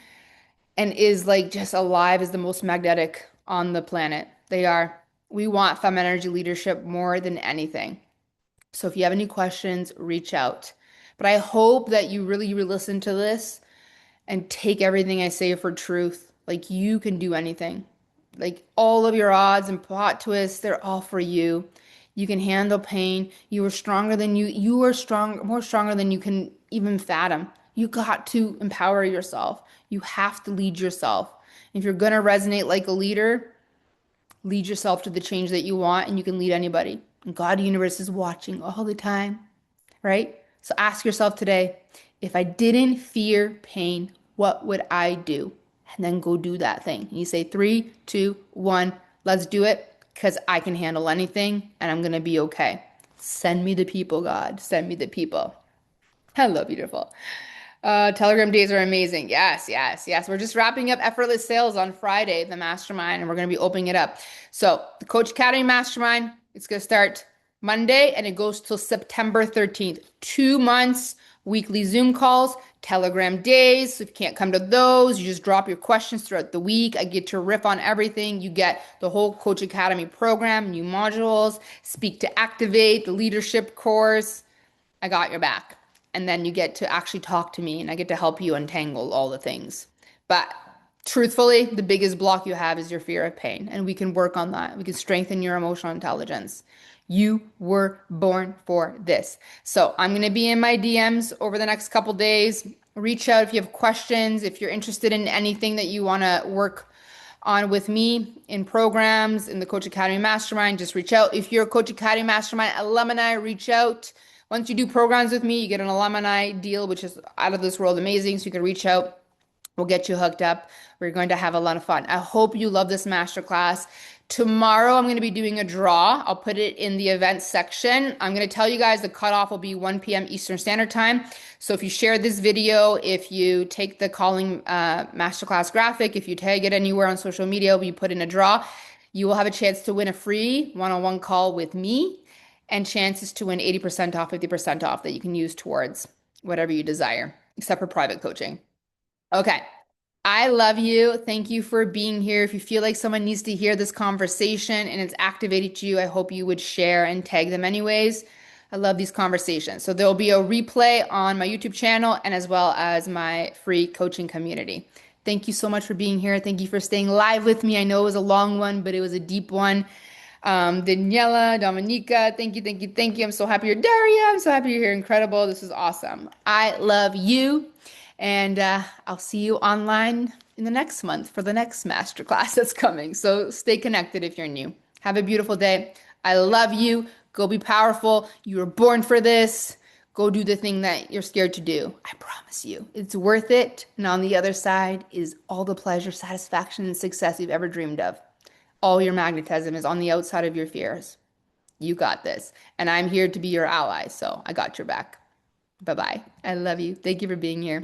and is like just alive is the most magnetic on the planet. They are. We want feminine energy leadership more than anything. So if you have any questions, reach out. But I hope that you really listen to this and take everything I say for truth. Like you can do anything. Like all of your odds and plot twists, they're all for you. You can handle pain. You are stronger than you are strong, more stronger than you can even fathom. You got to empower yourself. You have to lead yourself. If you're gonna resonate like a leader, lead yourself to the change that you want, and you can lead anybody. And God, the universe is watching all the time, right? So ask yourself today, if I didn't fear pain, what would I do? And then go do that thing. And you say, three, two, one, let's do it because I can handle anything and I'm going to be okay. Send me the people, God. Send me the people. Hello, beautiful. Telegram days are amazing. Yes, yes, yes. We're just wrapping up Effortless Sales on Friday, the mastermind, and we're going to be opening it up. So, the Coach Academy Mastermind, it's going to start Monday and it goes till September 13th. 2 months, weekly Zoom calls, Telegram days. So if you can't come to those, you just drop your questions throughout the week. I get to riff on everything. You get the whole Coach Academy program, new modules, Speak to Activate, the leadership course. I got your back. And then you get to actually talk to me and I get to help you untangle all the things. But truthfully, the biggest block you have is your fear of pain. And we can work on that. We can strengthen your emotional intelligence. You were born for this. So I'm going to be in my DMs over the next couple days. Reach out if you have questions, if you're interested in anything that you want to work on with me in programs in the Coach Academy Mastermind, just reach out. If you're a Coach Academy Mastermind alumni, reach out. Once you do programs with me, you get an alumni deal, which is out of this world amazing. So you can reach out. We'll get you hooked up. We're going to have a lot of fun. I hope you love this masterclass. Tomorrow, I'm going to be doing a draw. I'll put it in the events section. I'm going to tell you guys the cutoff will be 1 p.m. Eastern Standard Time. So if you share this video, if you take the calling masterclass graphic, if you tag it anywhere on social media, we put in a draw, you will have a chance to win a free one-on-one call with me and chances to win 80% off, 50% off that you can use towards whatever you desire, except for private coaching. Okay. I love you. Thank you for being here. If you feel like someone needs to hear this conversation and it's activated you, I hope you would share and tag them anyways. I love these conversations. So there'll be a replay on my YouTube channel and as well as my free coaching community. Thank you so much for being here. Thank you for staying live with me. I know it was a long one, but it was a deep one. Daniela, Dominica, thank you, thank you, thank you. I'm so happy you're Daria. I'm so happy you're here. Incredible. This is awesome. I love you. And I'll see you online in the next month for the next masterclass that's coming. So stay connected if you're new. Have a beautiful day. I love you. Go be powerful. You were born for this. Go do the thing that you're scared to do. I promise you, it's worth it. And on the other side is all the pleasure, satisfaction, and success you've ever dreamed of. All your magnetism is on the outside of your fears. You got this. And I'm here to be your ally. So I got your back. Bye bye. I love you. Thank you for being here.